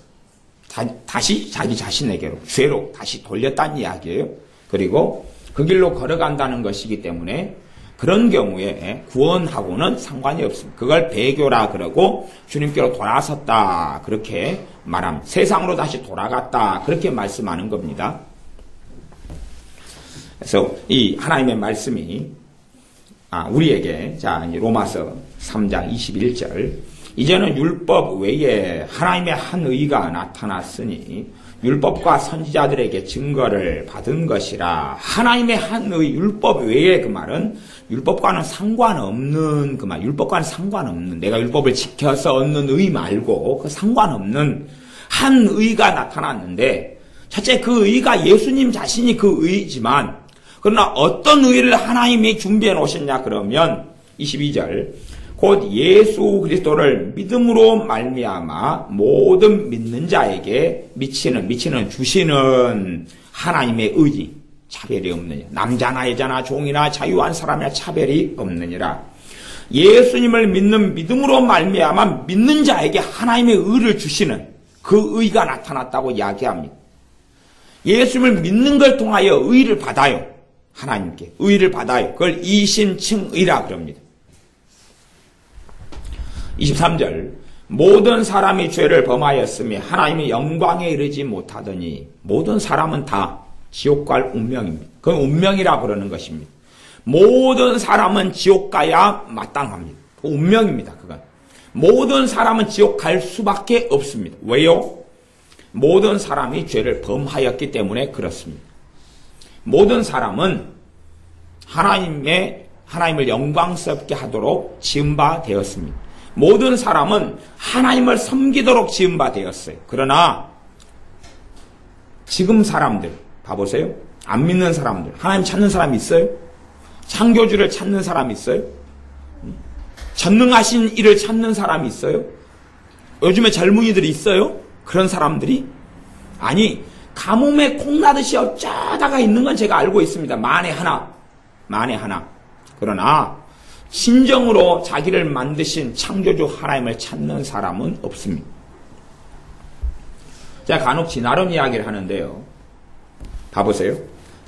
다시 자기 자신에게로, 죄로 다시 돌렸다는 이야기예요. 그리고 그 길로 걸어간다는 것이기 때문에 그런 경우에 구원하고는 상관이 없습니다. 그걸 배교라 그러고 주님께로 돌아섰다 그렇게 말합니다. 세상으로 다시 돌아갔다 그렇게 말씀하는 겁니다. 그래서 이 하나님의 말씀이 우리에게 이제 로마서 3장 21절 이제는 율법 외에 하나님의 한 의가 나타났으니 율법과 선지자들에게 증거를 받은 것이라. 하나님의 한 의, 율법 외에 그 말은 율법과는 상관없는 그 말, 율법과는 상관없는 내가 율법을 지켜서 얻는 의 말고 그 상관없는 한 의가 나타났는데 첫째 그 의가 예수님 자신이 그 의이지만 그러나 어떤 의를 하나님이 준비해 놓으셨냐 그러면 22절 곧 예수 그리스도를 믿음으로 말미암아 모든 믿는 자에게 미치는 주시는 하나님의 의지 차별이 없느냐. 남자나 여자나 종이나 자유한 사람이나 차별이 없느니라. 예수님을 믿는 믿음으로 말미암아 믿는 자에게 하나님의 의를 주시는 그 의가 나타났다고 이야기합니다. 예수님을 믿는 걸 통하여 의를 받아요. 하나님께 의를 받아요. 그걸 이심층의라 그럽니다. 23절 모든 사람이 죄를 범하였으며 하나님의 영광에 이르지 못하더니 모든 사람은 다 지옥 갈 운명입니다. 그건 운명이라 그러는 것입니다. 모든 사람은 지옥 가야 마땅합니다. 그 운명입니다. 그건 모든 사람은 지옥 갈 수밖에 없습니다. 왜요? 모든 사람이 죄를 범하였기 때문에 그렇습니다. 모든 사람은 하나님을 영광스럽게 하도록 지은 바 되었습니다. 모든 사람은 하나님을 섬기도록 지은 바 되었어요. 그러나 지금 사람들 봐보세요. 안 믿는 사람들 하나님 찾는 사람이 있어요? 창조주를 찾는 사람이 있어요? 전능하신 이를 찾는 사람이 있어요? 요즘에 젊은이들이 있어요? 그런 사람들이? 아니 가뭄에 콩나듯이 어쩌다가 있는 건 제가 알고 있습니다. 만에 하나. 그러나 진정으로 자기를 만드신 창조주 하나님을 찾는 사람은 없습니다. 제가 간혹 진화론 이야기를 하는데요. 봐보세요.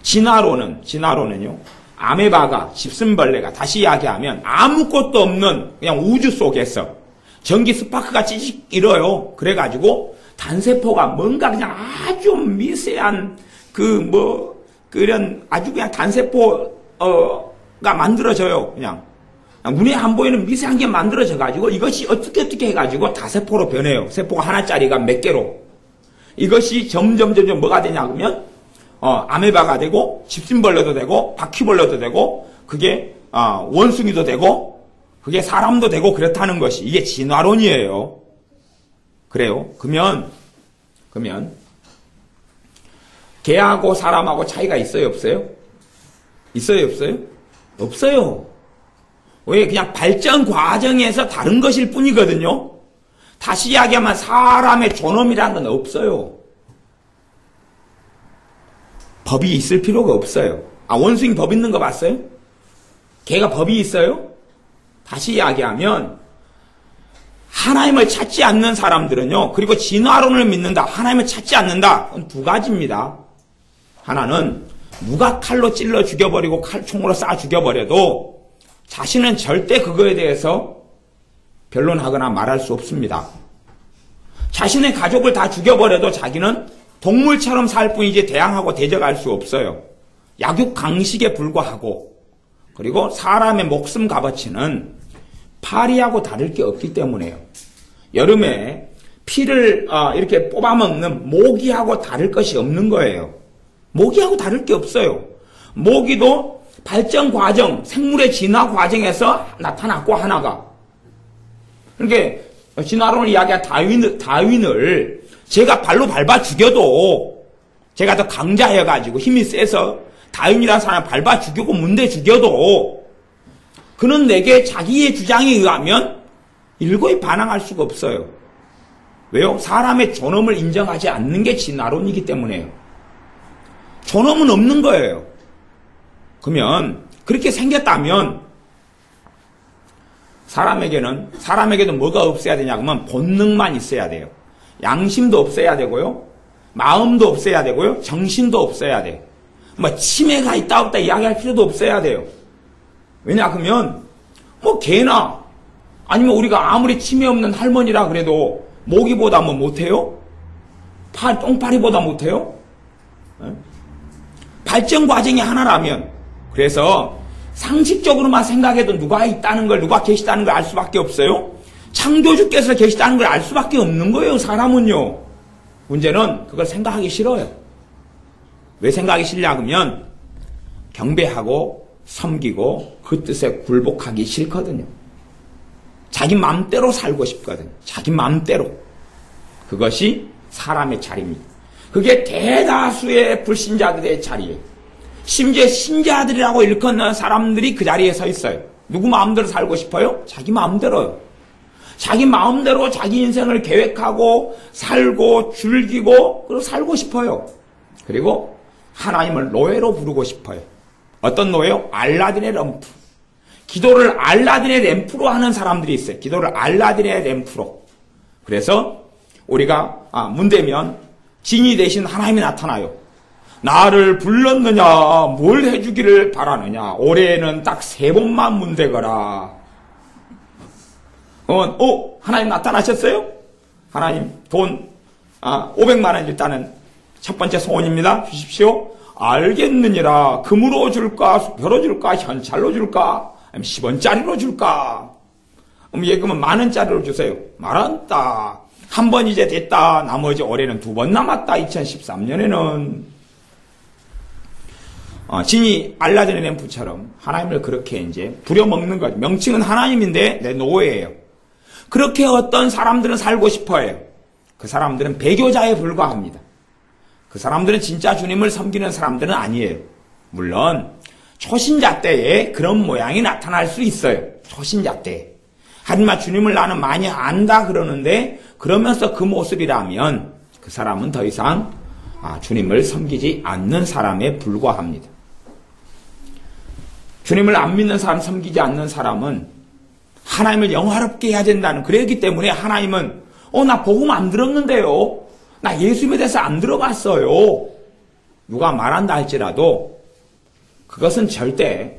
진화론은요. 아메바가 집순벌레가 다시 이야기하면 아무것도 없는 그냥 우주 속에서 전기 스파크가 찌직 일어요. 그래가지고 단세포가 뭔가 그냥 아주 미세한 그런 아주 그냥 단세포가 만들어져요. 그냥 눈에 안 보이는 미세한 게 만들어져가지고 이것이 어떻게 해가지고 다세포로 변해요. 세포가 하나짜리가 몇 개로. 이것이 점점 뭐가 되냐 그러면 아메바가 되고 집순벌레도 되고 바퀴벌레도 되고 그게 원숭이도 되고 그게 사람도 되고 그렇다는 것이 이게 진화론이에요. 그래요? 그러면 개하고 사람하고 차이가 있어요, 없어요? 있어요, 없어요? 없어요. 왜? 그냥 발전 과정에서 다른 것일 뿐이거든요. 다시 이야기하면 사람의 존엄이라는 건 없어요. 법이 있을 필요가 없어요. 원숭이 법 있는 거 봤어요? 개가 법이 있어요? 다시 이야기하면 하나님을 찾지 않는 사람들은요, 그리고 진화론을 믿는다, 하나님을 찾지 않는다, 두 가지입니다. 하나는 누가 칼로 찔러 죽여버리고 총으로 쏴 죽여버려도 자신은 절대 그거에 대해서 변론하거나 말할 수 없습니다. 자신의 가족을 다 죽여버려도 자기는 동물처럼 살 뿐이지 대항하고 대적할 수 없어요. 약육강식에 불과하고, 그리고 사람의 목숨 값어치는 파리하고 다를 게 없기 때문에요. 여름에 피를 이렇게 뽑아먹는 모기하고 다를 것이 없는 거예요. 모기하고 다를 게 없어요. 모기도 발전 과정, 생물의 진화 과정에서 나타났고, 하나가. 그러니까 진화론을 이야기한 다윈을 제가 발로 밟아 죽여도, 제가 더 강자여가지고 힘이 세서 다윈이라는 사람을 밟아 죽이고 문대 죽여도 그는 내게 자기의 주장에 의하면 일거에 반항할 수가 없어요. 왜요? 사람의 존엄을 인정하지 않는 게 진화론이기 때문에요. 존엄은 없는 거예요. 그러면 그렇게 생겼다면 사람에게도 뭐가 없어야 되냐 그러면 본능만 있어야 돼요. 양심도 없어야 되고요. 마음도 없어야 되고요. 정신도 없어야 돼요. 뭐 치매가 있다 없다 이야기할 필요도 없어야 돼요. 왜냐 그러면 뭐 개나 아니면 우리가 아무리 치매 없는 할머니라 그래도 모기보다 뭐 못해요? 똥파리보다 못해요? 발전 과정이 하나라면, 그래서 상식적으로만 생각해도 누가 있다는 걸, 누가 계시다는 걸 알 수밖에 없어요. 창조주께서 계시다는 걸 알 수밖에 없는 거예요, 사람은요. 문제는 그걸 생각하기 싫어요. 왜 생각하기 싫냐 그러면 경배하고 섬기고 그 뜻에 굴복하기 싫거든요. 자기 마음대로 살고 싶거든요. 자기 마음대로. 그것이 사람의 자리입니다. 그게 대다수의 불신자들의 자리예요. 심지어 신자들이라고 일컫는 사람들이 그 자리에 서 있어요. 누구 마음대로 살고 싶어요? 자기 마음대로요. 자기 마음대로 자기 인생을 계획하고 살고 즐기고 그리고 살고 싶어요. 그리고 하나님을 노예로 부르고 싶어요. 어떤 노예요? 알라딘의 램프. 기도를 알라딘의 램프로 하는 사람들이 있어요. 기도를 알라딘의 램프로. 그래서 우리가 문대면 진이 대신 하나님이 나타나요. 나를 불렀느냐, 뭘 해주기를 바라느냐. 올해는 딱 3번만 문대거라. 하나님 나타나셨어요? 하나님 돈 500만 원 일단은 첫 번째 소원입니다. 주십시오. 알겠느니라. 금으로 줄까, 벼로 줄까, 현찰로 줄까, 아니면 10원짜리로 줄까. 그럼 예금은 10,000원짜리로 주세요. 10,000원 딱. 한 번 이제 됐다. 나머지 올해는 2번 남았다. 2013년에는. 진이 알라딘의 램프처럼 하나님을 그렇게 이제 부려먹는 거죠. 명칭은 하나님인데 내 노예예요. 그렇게 어떤 사람들은 살고 싶어 해요. 그 사람들은 배교자에 불과합니다. 그 사람들은 진짜 주님을 섬기는 사람들은 아니에요. 물론 초신자 때에 그런 모양이 나타날 수 있어요. 초신자 때. 하지만 주님을 나는 많이 안다 그러는데 그러면서 그 모습이라면 그 사람은 더 이상 주님을 섬기지 않는 사람에 불과합니다. 주님을 안 믿는 사람, 섬기지 않는 사람은 하나님을 영화롭게 해야 된다는, 그랬기 때문에 하나님은 나 복음 안 들었는데요. 나 예수님에 대해서 안 들어봤어요. 누가 말한다 할지라도 그것은 절대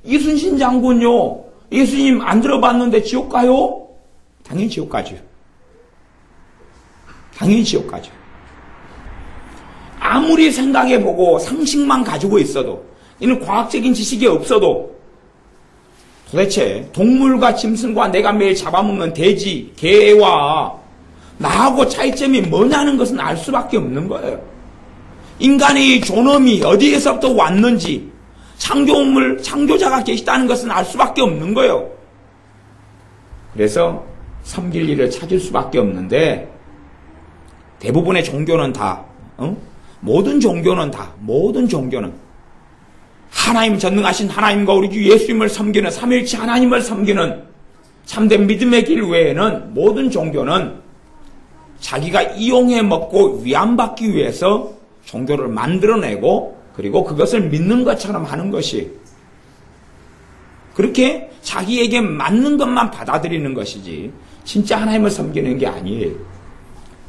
이순신 장군요. 예수님 안 들어봤는데 지옥 가요? 당연히 지옥 가죠. 당연히 지옥 가죠. 아무리 생각해보고 상식만 가지고 있어도, 이는 과학적인 지식이 없어도 도대체 동물과 짐승과 내가 매일 잡아먹는 돼지, 개와 나하고 차이점이 뭐냐는 것은 알 수밖에 없는 거예요. 인간의 존엄이 어디에서부터 왔는지, 창조자가 계시다는 것은 알 수밖에 없는 거예요. 그래서 섬길 일을 찾을 수밖에 없는데, 대부분의 종교는 다, 모든 종교는 하나님 전능하신 하나님과 우리 주 예수님을 섬기는, 삼위일체 하나님을 섬기는 참된 믿음의 길 외에는 모든 종교는 자기가 이용해 먹고 위안받기 위해서 종교를 만들어내고 그리고 그것을 믿는 것처럼 하는 것이 그렇게 자기에게 맞는 것만 받아들이는 것이지 진짜 하나님을 섬기는 게 아니에요.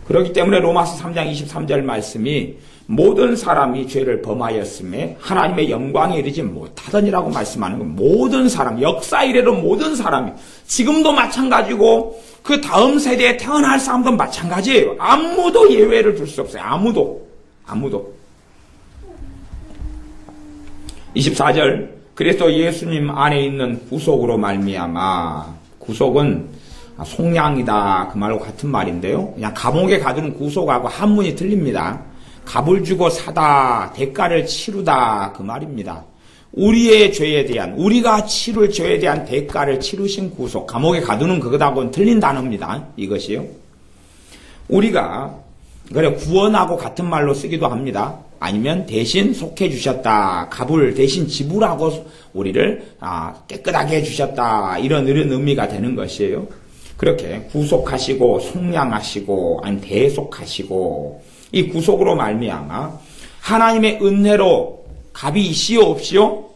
그렇기 때문에 로마서 3장 23절 말씀이 모든 사람이 죄를 범하였음에 하나님의 영광에 이르지 못하더니라고 말씀하는 건 모든 사람, 역사 이래로 모든 사람이 지금도 마찬가지고 그 다음 세대에 태어날 사람도 마찬가지예요. 아무도 예외를 둘 수 없어요. 아무도. 24절 그래서 예수님 안에 있는 구속으로 말미암아 구속은 속량이다 그 말과 같은 말인데요. 그냥 감옥에 가두는 구속하고 한문이 틀립니다. 값을 주고 사다 대가를 치르다 그 말입니다. 우리의 죄에 대한 우리가 치를 죄에 대한 대가를 치르신 구속 감옥에 가두는 그것하고는 틀린 단어입니다. 이것이요. 우리가 그래 구원하고 같은 말로 쓰기도 합니다. 아니면 대신 속해 주셨다. 값을 대신 지불하고 우리를 깨끗하게 해주셨다. 이런 의미가 되는 것이에요. 그렇게 구속하시고 속량하시고 아니 대속하시고 이 구속으로 말미암아 하나님의 은혜로 값이 있시오 없시오?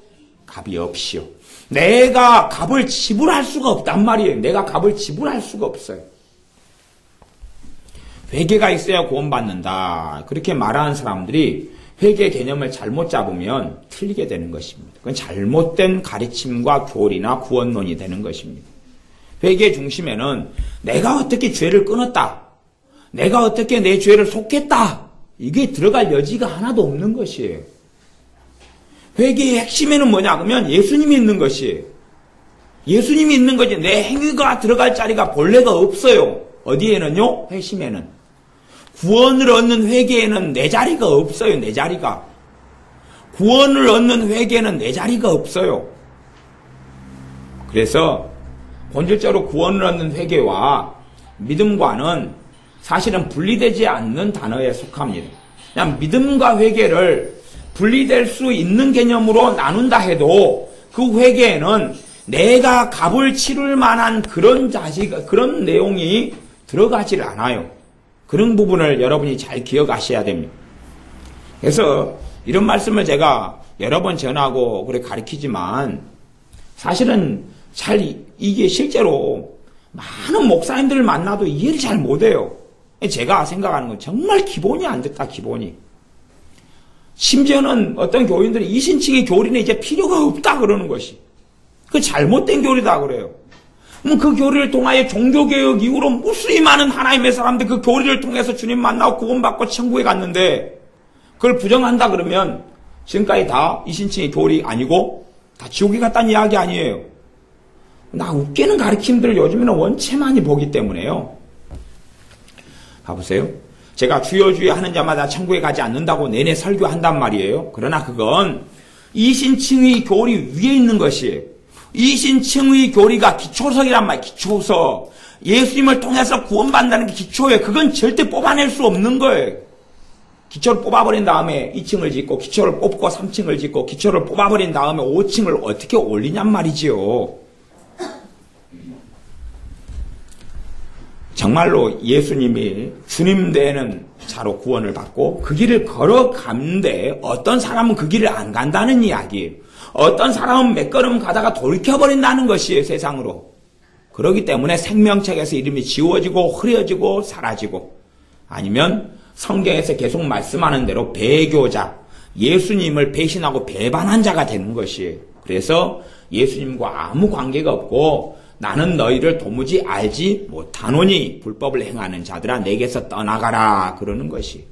값이 없시오. 내가 값을 지불할 수가 없단 말이에요. 내가 값을 지불할 수가 없어요. 회개가 있어야 구원받는다. 그렇게 말하는 사람들이 회개 개념을 잘못 잡으면 틀리게 되는 것입니다. 그건 잘못된 가르침과 교리나 구원론이 되는 것입니다. 회개 중심에는 내가 어떻게 죄를 끊었다. 내가 어떻게 내 죄를 속했다. 이게 들어갈 여지가 하나도 없는 것이에요. 회개의 핵심에는 뭐냐 그러면 예수님이 있는 것이에요. 예수님이 있는 거지. 내 행위가 들어갈 자리가 본래가 없어요. 어디에는요? 회심에는. 구원을 얻는 회개에는 내 자리가 없어요. 내 자리가. 구원을 얻는 회개에는 내 자리가 없어요. 그래서 본질적으로 구원을 얻는 회개와 믿음과는 사실은 분리되지 않는 단어에 속합니다. 그냥 믿음과 회개를 분리될 수 있는 개념으로 나눈다 해도 그 회개에는 내가 값을 치를 만한 그런 내용이 들어가질 않아요. 그런 부분을 여러분이 잘 기억하셔야 됩니다. 그래서 이런 말씀을 제가 여러 번 전하고 그래 가르치지만 사실은 이게 실제로 많은 목사님들을 만나도 이해를 잘 못해요. 제가 생각하는 건 정말 기본이 안 됐다, 기본이. 심지어는 어떤 교인들이 이신칭의 교리는 이제 필요가 없다 그러는 것이. 그 잘못된 교리다 그래요. 그 교리를 통하여 종교개혁 이후로 무수히 많은 하나님의 사람들 그 교리를 통해서 주님 만나고 구원받고 천국에 갔는데 그걸 부정한다 그러면 지금까지 다 이신칭의 교리 아니고 다 지옥에 갔다는 이야기 아니에요. 나 웃기는 가르침들을 요즘에는 원체 많이 보기 때문에요. 봐보세요. 제가 주여 하는 자마다 천국에 가지 않는다고 내내 설교한단 말이에요. 그러나 그건 이신칭의 교리 위에 있는 것이에요. 이신칭의 교리가 기초석이란 말이에요. 기초석. 예수님을 통해서 구원받는다는 게 기초예요. 그건 절대 뽑아낼 수 없는 거예요. 기초를 뽑아버린 다음에 2층을 짓고 기초를 뽑고 3층을 짓고 기초를 뽑아버린 다음에 5층을 어떻게 올리냔 말이지요. 정말로 예수님이 주님 되는 자로 구원을 받고 그 길을 걸어가는데 어떤 사람은 그 길을 안 간다는 이야기예요. 어떤 사람은 몇 걸음 가다가 돌이켜버린다는 것이에요. 세상으로. 그렇기 때문에 생명책에서 이름이 지워지고 흐려지고 사라지고 아니면 성경에서 계속 말씀하는 대로 배교자, 예수님을 배신하고 배반한 자가 되는 것이에요. 그래서 예수님과 아무 관계가 없고 나는 너희를 도무지 알지 못하노니 불법을 행하는 자들아 내게서 떠나가라 그러는 것이.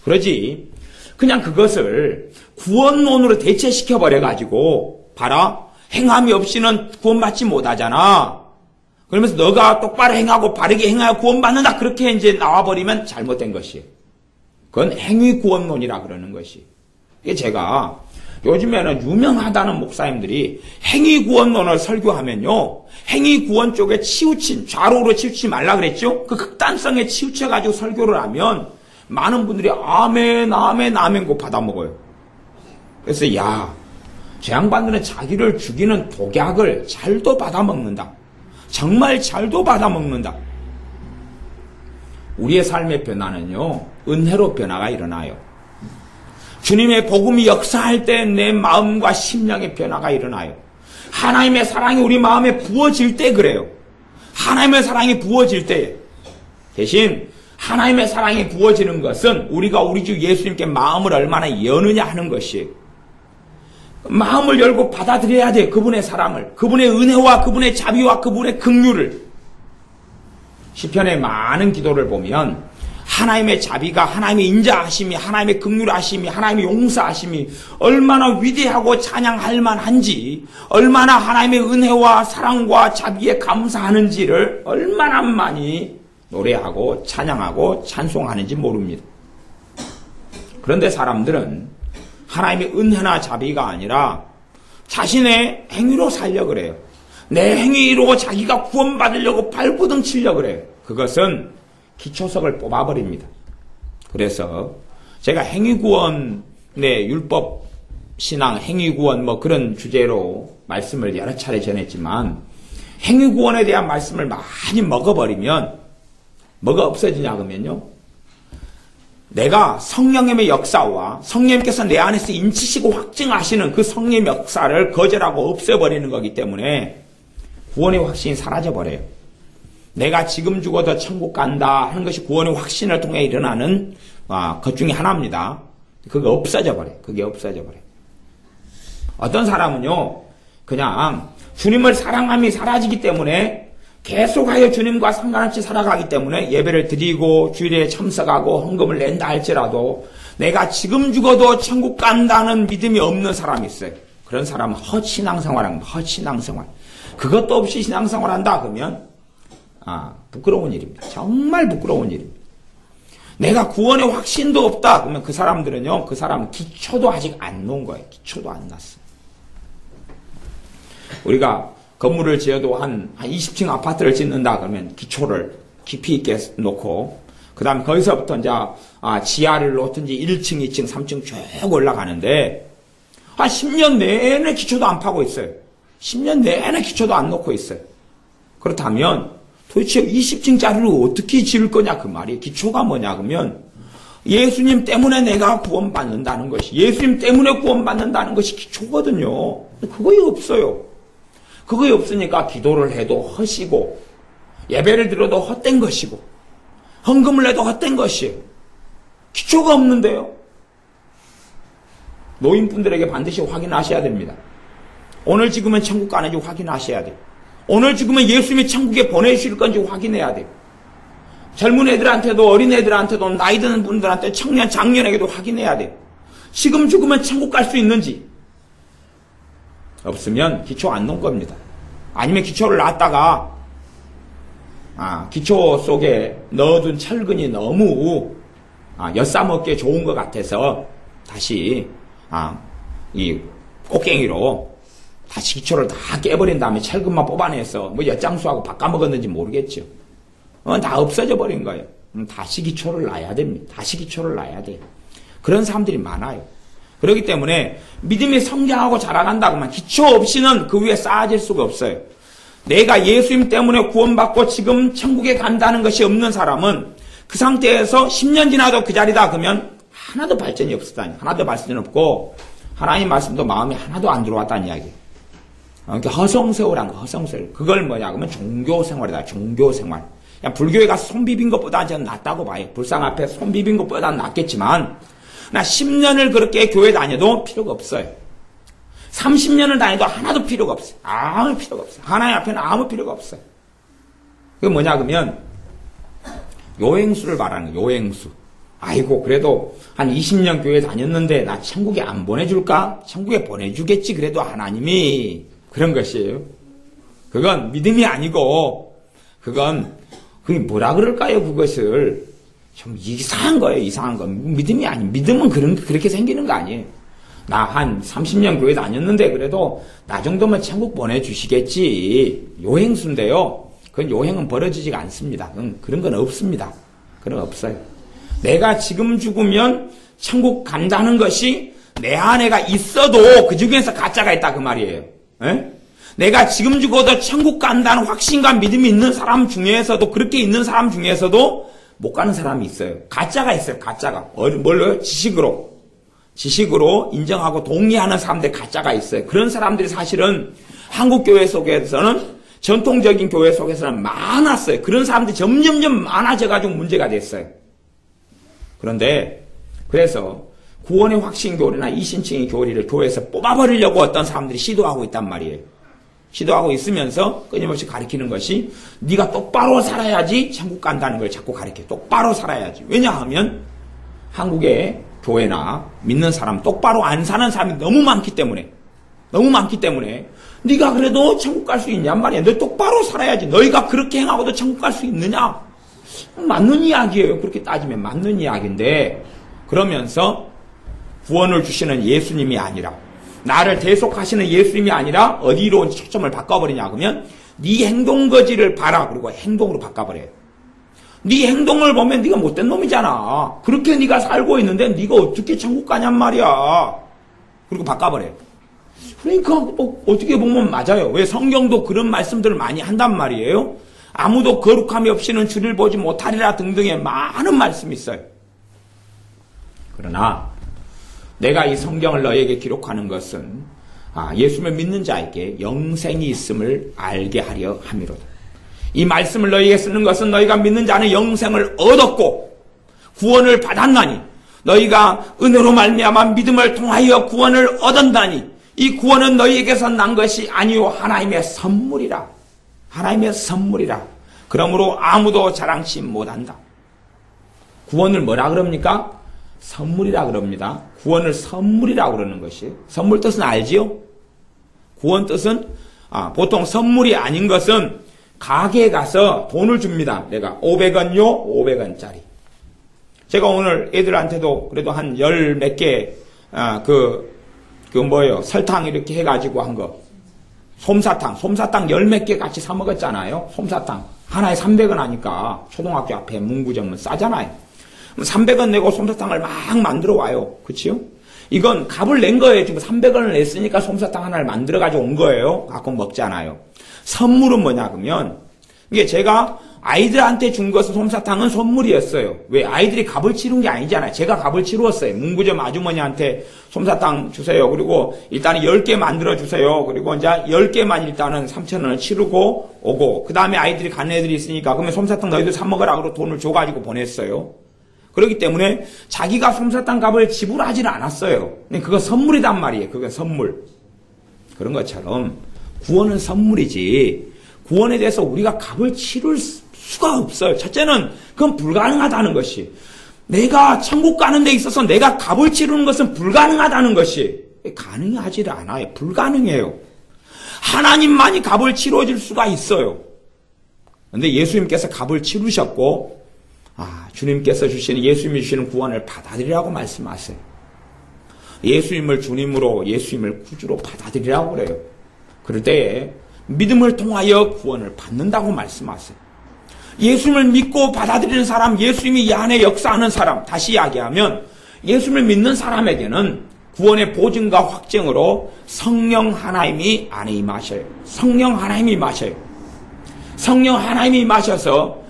그러지 그냥 그것을 구원론으로 대체시켜버려가지고 봐라 행함이 없이는 구원받지 못하잖아. 그러면서 너가 똑바로 행하고 바르게 행하여 구원받는다 그렇게 이제 나와버리면 잘못된 것이에요. 그건 행위 구원론이라 그러는 것이. 이게 제가 요즘에는 유명하다는 목사님들이 행위구원론을 설교하면요. 행위구원 쪽에 좌로로 치우치지 말라 그랬죠? 그 극단성에 치우쳐가지고 설교를 하면 많은 분들이 아멘, 아멘, 아멘고 받아먹어요. 그래서 저 양반들은 자기를 죽이는 독약을 잘도 받아먹는다. 정말 잘도 받아먹는다. 우리의 삶의 변화는요. 은혜로 변화가 일어나요. 주님의 복음이 역사할 때 내 마음과 심령의 변화가 일어나요. 하나님의 사랑이 우리 마음에 부어질 때 그래요. 하나님의 사랑이 부어질 때. 대신 하나님의 사랑이 부어지는 것은 우리가 우리 주 예수님께 마음을 얼마나 여느냐 하는 것이에요. 마음을 열고 받아들여야 돼. 그분의 사랑을, 그분의 은혜와 그분의 자비와 그분의 긍휼을. 시편의 많은 기도를 보면 하나님의 자비가, 하나님의 인자하심이, 하나님의 긍휼하심이, 하나님의 용서하심이 얼마나 위대하고 찬양할 만한지, 얼마나 하나님의 은혜와 사랑과 자비에 감사하는지를 얼마나 많이 노래하고 찬양하고 찬송하는지 모릅니다. 그런데 사람들은 하나님의 은혜나 자비가 아니라 자신의 행위로 살려고 그래요. 내 행위로 자기가 구원받으려고 발버둥 치려고 그래요. 그것은 기초석을 뽑아버립니다. 그래서 제가 행위구원, 율법 신앙, 행위구원 뭐 그런 주제로 말씀을 여러 차례 전했지만, 행위구원에 대한 말씀을 많이 먹어버리면 뭐가 없어지냐 그러면요, 내가 성령님의 역사와 성령님께서 내 안에서 인치시고 확증하시는 그 성령의 역사를 거절하고 없애버리는 거기 때문에 구원의 확신이 사라져버려요. 내가 지금 죽어도 천국 간다 하는 것이 구원의 확신을 통해 일어나는 것 중에 하나입니다. 그게 없어져 버려요. 그게 없어져 버려요. 어떤 사람은요, 그냥 주님을 사랑함이 사라지기 때문에 계속하여 주님과 상관없이 살아가기 때문에 예배를 드리고 주일에 참석하고 헌금을 낸다 할지라도 내가 지금 죽어도 천국 간다는 믿음이 없는 사람이 있어요. 그런 사람은 헛신앙생활한 거예요. 헛신앙생활. 그것도 없이 신앙생활한다 그러면 부끄러운 일입니다. 정말 부끄러운 일입니다. 내가 구원의 확신도 없다 그러면 그 사람들은요, 그 사람은 기초도 아직 안 놓은 거예요. 기초도 안 났어요. 우리가 건물을 지어도 한 20층 아파트를 짓는다 그러면 기초를 깊이 있게 놓고, 그 다음에 거기서부터 이제 지하를 놓든지 1층, 2층, 3층 쭉 올라가는데 한 10년 내내 기초도 안 파고 있어요. 10년 내내 기초도 안 놓고 있어요. 그렇다면 도대체 20층짜리를 어떻게 지을 거냐 그 말이에요. 기초가 뭐냐 그러면 예수님 때문에 내가 구원받는다는 것이, 예수님 때문에 구원받는다는 것이 기초거든요. 그거에 없어요. 그거에 없으니까 기도를 해도 헛이고, 예배를 드려도 헛된 것이고, 헌금을 해도 헛된 것이에요. 기초가 없는데요. 노인분들에게 반드시 확인하셔야 됩니다. 오늘 죽으면 천국 가는지 확인하셔야 돼요. 오늘 죽으면 예수님이 천국에 보내주실 건지 확인해야 돼요. 젊은 애들한테도 어린 애들한테도 나이 드는 분들한테 청년, 장년에게도 확인해야 돼요. 지금 죽으면 천국 갈 수 있는지. 없으면 기초 안 놓은 겁니다. 아니면 기초를 놨다가 기초 속에 넣어둔 철근이 너무 엿싸먹기에 좋은 것 같아서 다시 이 꽃갱이로 다시 기초를 다 깨버린 다음에 철근만 뽑아내서 뭐 엿장수하고 바꿔먹었는지 모르겠죠. 다 없어져 버린 거예요. 다시 기초를 놔야 됩니다. 다시 기초를 놔야 돼요. 그런 사람들이 많아요. 그렇기 때문에 믿음이 성장하고 자라난다고 하면 기초 없이는 그 위에 쌓아질 수가 없어요. 내가 예수님 때문에 구원받고 지금 천국에 간다는 것이 없는 사람은 그 상태에서 10년 지나도 그 자리다 그러면 하나도 발전이 없었다니. 하나도 발전이 없고 하나님 말씀도 마음에 하나도 안 들어왔다는 이야기예요. 그러니까 허송세월한 거, 허송세월. 그걸 뭐냐 그러면 종교생활이다. 종교생활. 그냥 불교에 가서 손 비빈 것보다 저는 낫다고 봐요. 불상 앞에 손 비빈 것보다 낫겠지만 나 10년을 그렇게 교회 다녀도 필요가 없어요. 30년을 다녀도 하나도 필요가 없어요. 아무 필요가 없어요. 하나님 앞에는 아무 필요가 없어요. 그게 뭐냐 그러면 요행수를 말하는 거예요. 요행수. 아이고 그래도 한 20년 교회 다녔는데 나 천국에 안 보내줄까? 천국에 보내주겠지 그래도 하나님이. 그런 것이에요. 그건 믿음이 아니고 그게 뭐라 그럴까요? 그것을 좀 이상한 거예요. 이상한 거. 믿음이 아니에요. 믿음은 그렇게 생기는 거 아니에요. 나 한 30년 교회 다녔는데 그래도 나 정도면 천국 보내주시겠지. 요행수인데요. 그건 요행은 벌어지지가 않습니다. 그런 건 없습니다. 그런 건 없어요. 내가 지금 죽으면 천국 간다는 것이 내 안에가 있어도 그 중에서 가짜가 있다 그 말이에요. 에? 내가 지금 죽어도 천국 간다는 확신과 믿음이 있는 사람 중에서도, 그렇게 있는 사람 중에서도 못 가는 사람이 있어요. 가짜가 있어요. 가짜가. 뭘로요? 지식으로. 지식으로 인정하고 동의하는 사람들이 가짜가 있어요. 그런 사람들이 사실은 한국 교회 속에서는 전통적인 교회 속에서는 많았어요. 그런 사람들이 점점점 많아져가지고 문제가 됐어요. 그런데 그래서 구원의 확신교리나 이신칭의 교리를 교회에서 뽑아버리려고 어떤 사람들이 시도하고 있단 말이에요. 시도하고 있으면서 끊임없이 가르치는 것이 네가 똑바로 살아야지 천국 간다는 걸 자꾸 가르쳐요. 똑바로 살아야지. 왜냐하면 한국의 교회나 믿는 사람 똑바로 안 사는 사람이 너무 많기 때문에 네가 그래도 천국 갈 수 있냔 말이야. 너 똑바로 살아야지. 너희가 그렇게 행하고도 천국 갈 수 있느냐? 맞는 이야기예요. 그렇게 따지면 맞는 이야기인데 그러면서 구원을 주시는 예수님이 아니라 나를 대속하시는 예수님이 아니라 어디로 초점을 바꿔버리냐 그러면 네 행동거지를 봐라. 그리고 행동으로 바꿔버려요. 네 행동을 보면 네가 못된 놈이잖아. 그렇게 네가 살고 있는데 네가 어떻게 천국 가냔 말이야. 그리고 바꿔버려요. 그러니까 또 어떻게 보면 맞아요. 왜 성경도 그런 말씀들을 많이 한단 말이에요. 아무도 거룩함이 없이는 주를 보지 못하리라 등등의 많은 말씀이 있어요. 그러나 내가 이 성경을 너에게 기록하는 것은 예수를 믿는 자에게 영생이 있음을 알게 하려 함이로다. 이 말씀을 너희에게 쓰는 것은 너희가 믿는 자는 영생을 얻었고 구원을 받았나니 너희가 은혜로 말미암아 믿음을 통하여 구원을 얻었나니 이 구원은 너희에게서 난 것이 아니요 하나님의 선물이라. 하나님의 선물이라. 그러므로 아무도 자랑치 못한다. 구원을 뭐라 그럽니까? 선물이라 그럽니다. 구원을 선물이라 그러는 것이. 선물 뜻은 알지요? 구원 뜻은 보통 선물이 아닌 것은 가게에 가서 돈을 줍니다. 내가 500원요? 500원짜리. 제가 오늘 애들한테도 그래도 한 열 몇 개 설탕 이렇게 해가지고 한 거. 솜사탕 열 몇 개 같이 사 먹었잖아요. 솜사탕. 하나에 300원 하니까 초등학교 앞에 문구점은 싸잖아요. 300원 내고 솜사탕을 막 만들어 와요. 그치요? 이건 값을 낸 거예요. 지금 300원을 냈으니까 솜사탕 하나를 만들어 가지고 온 거예요. 갖고 먹잖아요. 선물은 뭐냐 그러면 이게 제가 아이들한테 준 것은 솜사탕은 선물이었어요. 왜? 아이들이 값을 치른 게 아니잖아요. 제가 값을 치루었어요. 문구점 아주머니한테 솜사탕 주세요. 그리고 일단은 10개 만들어 주세요. 그리고 이제 10개만 일단은 3,000원을 치르고 오고 그 다음에 아이들이 간 애들이 있으니까 그러면 솜사탕 너희들 사 먹으라 그러고 돈을 줘가지고 보냈어요. 그렇기 때문에 자기가 솜사탕 값을 지불하지는 않았어요. 그거 선물이단 말이에요. 그건 선물. 그런 것처럼 구원은 선물이지 구원에 대해서 우리가 값을 치를 수가 없어요. 첫째는 그건 불가능하다는 것이. 내가 천국 가는 데 있어서 내가 값을 치르는 것은 불가능하다는 것이. 가능하지 않아요. 불가능해요. 하나님만이 값을 치러줄 수가 있어요. 그런데 예수님께서 값을 치르셨고 주님께서 주시는 예수님이 주시는 구원을 받아들이라고 말씀하세요. 예수님을 주님으로 예수님을 구주로 받아들이라고 그래요. 그럴 때에 믿음을 통하여 구원을 받는다고 말씀하세요. 예수님을 믿고 받아들이는 사람, 예수님이 이 안에 역사하는 사람, 다시 이야기하면 예수님을 믿는 사람에게는 구원의 보증과 확증으로 성령 하나님이 안에 임하셔요. 성령 하나님이 임하셔요. 성령 하나님이 임하셔서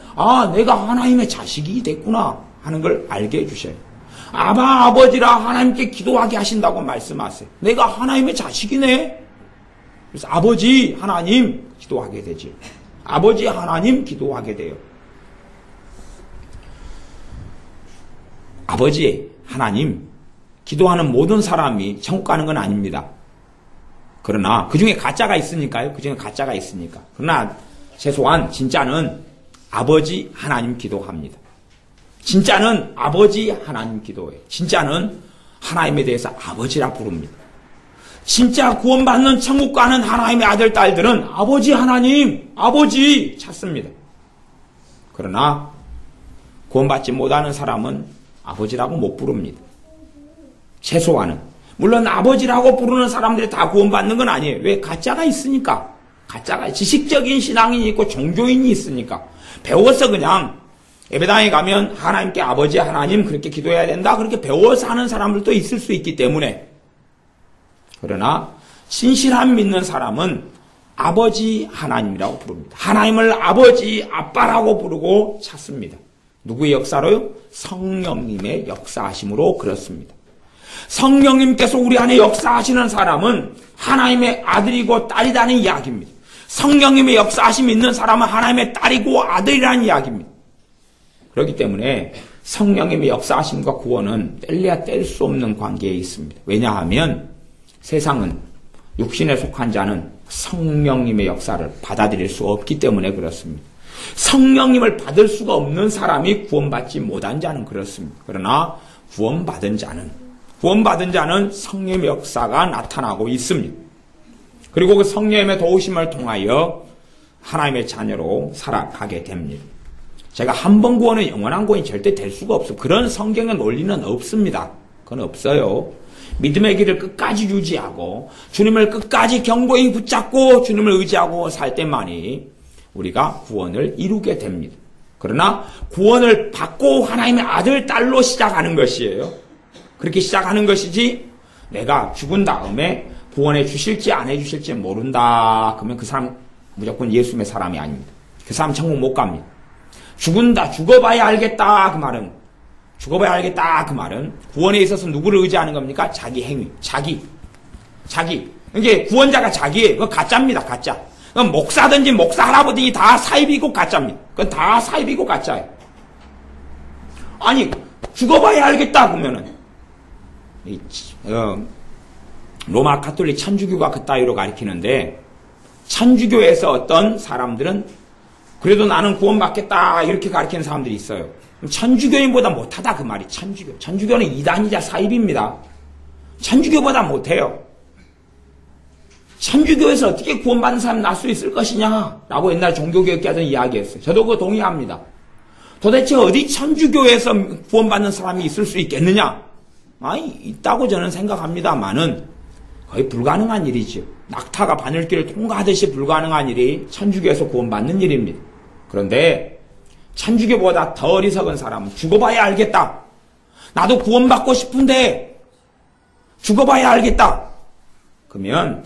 내가 하나님의 자식이 됐구나 하는 걸 알게 해주셔요. 아버지라 하나님께 기도하게 하신다고 말씀하세요. 내가 하나님의 자식이네. 그래서 아버지 하나님 기도하게 되지. 아버지 하나님 기도하게 돼요. 아버지 하나님 기도하는 모든 사람이 천국 가는 건 아닙니다. 그러나 그 중에 가짜가 있으니까요. 그 중에 가짜가 있으니까. 그러나 최소한 진짜는 아버지 하나님 기도합니다. 진짜는 아버지 하나님 기도해요. 진짜는 하나님에 대해서 아버지라 부릅니다. 진짜 구원받는 천국 가는 하나님의 아들, 딸들은 아버지 하나님, 아버지 찾습니다. 그러나 구원받지 못하는 사람은 아버지라고 못 부릅니다. 최소한은. 물론 아버지라고 부르는 사람들이 다 구원받는 건 아니에요. 왜? 가짜가 있으니까. 가짜가 지식적인 신앙인이 있고 종교인이 있으니까. 배워서 그냥 예배당에 가면 하나님께 아버지 하나님 그렇게 기도해야 된다. 그렇게 배워서 하는 사람들도 있을 수 있기 때문에. 그러나 신실한 믿는 사람은 아버지 하나님이라고 부릅니다. 하나님을 아버지, 아빠라고 부르고 찾습니다. 누구의 역사로요? 성령님의 역사하심으로 그렇습니다. 성령님께서 우리 안에 역사하시는 사람은 하나님의 아들이고 딸이라는 이야기입니다. 성령님의 역사하심이 있는 사람은 하나님의 딸이고 아들이라는 이야기입니다. 그렇기 때문에 성령님의 역사하심과 구원은 뗄래야 뗄 수 없는 관계에 있습니다. 왜냐하면 세상은 육신에 속한 자는 성령님의 역사를 받아들일 수 없기 때문에 그렇습니다. 성령님을 받을 수가 없는 사람이 구원받지 못한 자는 그렇습니다. 그러나 구원받은 자는 성령의 역사가 나타나고 있습니다. 그리고 그 성령님의 도우심을 통하여 하나님의 자녀로 살아가게 됩니다. 제가 한 번 구원은 영원한 구원이 절대 될 수가 없어요. 그런 성경의 논리는 없습니다. 그건 없어요. 믿음의 길을 끝까지 유지하고 주님을 끝까지 견고히 붙잡고 주님을 의지하고 살 때만이 우리가 구원을 이루게 됩니다. 그러나 구원을 받고 하나님의 아들, 딸로 시작하는 것이에요. 그렇게 시작하는 것이지 내가 죽은 다음에 구원해 주실지 안 해 주실지 모른다. 그러면 그 사람 무조건 예수님의 사람이 아닙니다. 그 사람 천국 못 갑니다. 죽어봐야 알겠다. 그 말은 죽어봐야 알겠다. 그 말은 구원에 있어서 누구를 의지하는 겁니까? 자기 행위, 자기. 이게 구원자가 자기예요. 그건 가짜입니다. 가짜. 그건 목사든지 목사 할아버지 다 사입이고 가짜입니다. 그건 다 사입이고 가짜예요. 아니 죽어봐야 알겠다. 그러면은 로마 가톨릭 천주교가 그따위로 가리키는데 천주교에서 어떤 사람들은 그래도 나는 구원받겠다 이렇게 가르치는 사람들이 있어요. 천주교인보다 못하다 그 말이 천주교. 천주교는 이단이자 사입입니다. 천주교보다 못해요. 천주교에서 어떻게 구원받는 사람이 날 수 있을 것이냐라고 옛날 종교개혁자들은 이야기했어요. 저도 그거 동의합니다. 도대체 어디 천주교에서 구원받는 사람이 있을 수 있겠느냐? 아니 있다고 저는 생각합니다만은 거의 불가능한 일이죠. 낙타가 바늘길을 통과하듯이 불가능한 일이 천주교에서 구원받는 일입니다. 그런데 천주교보다 더 어리석은 사람은 죽어봐야 알겠다. 나도 구원받고 싶은데 죽어봐야 알겠다. 그러면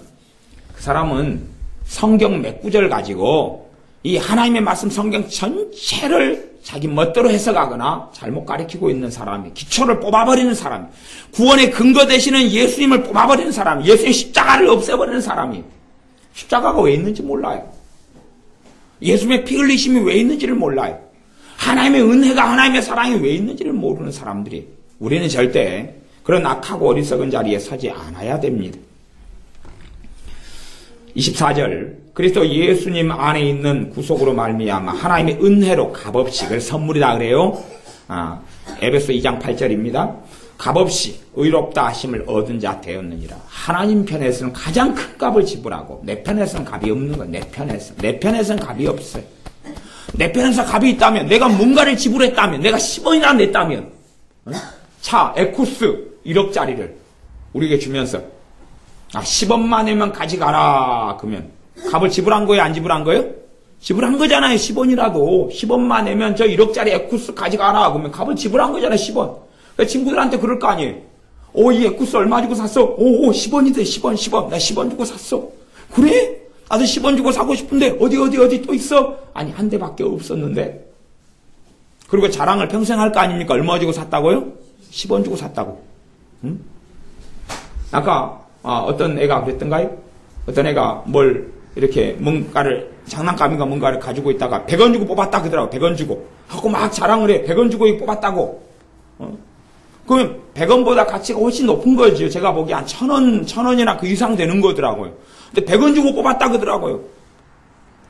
그 사람은 성경 몇 구절 가지고 이 하나님의 말씀 성경 전체를 자기 멋대로 해석하거나 잘못 가르치고 있는 사람이 기초를 뽑아버리는 사람이 구원의 근거 되시는 예수님을 뽑아버리는 사람이 예수님의 십자가를 없애버리는 사람이 십자가가 왜 있는지 몰라요. 예수님의 피 흘리심이 왜 있는지를 몰라요. 하나님의 은혜가 하나님의 사랑이 왜 있는지를 모르는 사람들이 우리는 절대 그런 악하고 어리석은 자리에 서지 않아야 됩니다. 24절 그리스도 예수님 안에 있는 구속으로 말미암아 하나님의 은혜로 값없이 그래서 선물이다 그래요. 에베소 2장 8절입니다. 값없이 의롭다 하심을 얻은 자 되었느니라. 하나님 편에서는 가장 큰 값을 지불하고 내 편에서는 값이 없는 거예요. 내 편에서는 값이 없어요. 내 편에서 값이 있다면 내가 뭔가를 지불했다면 내가 10원이나 냈다면 차 에쿠스 1억짜리를 우리에게 주면서 10원만 내면 가져가라. 그러면 값을 지불한 거예요? 안 지불한 거예요? 지불한 거잖아요. 10원이라도. 10원만 내면 저 1억짜리 에쿠스 가져가라. 그러면 값을 지불한 거잖아요. 10원. 그러니까 친구들한테 그럴 거 아니에요. 이 에쿠스 얼마 주고 샀어? 10원이 돼. 10원. 나 10원 주고 샀어. 그래? 나도 10원 주고 사고 싶은데 어디 또 있어? 아니 한 대밖에 없었는데. 그리고 자랑을 평생 할 거 아닙니까? 얼마 주고 샀다고요? 10원 주고 샀다고. 응? 아까 어떤 애가 그랬던가요? 어떤 애가 뭘 이렇게 뭔가를 장난감인가 뭔가를 가지고 있다가 100원 주고 뽑았다 그러더라고. 100원 주고 하고 막 자랑을 해. 100원 주고 뽑았다고. 그러면 100원보다 가치가 훨씬 높은 거죠. 제가 보기에 한 1000원이나 그 이상 되는 거더라고요. 근데 100원 주고 뽑았다 그러더라고요.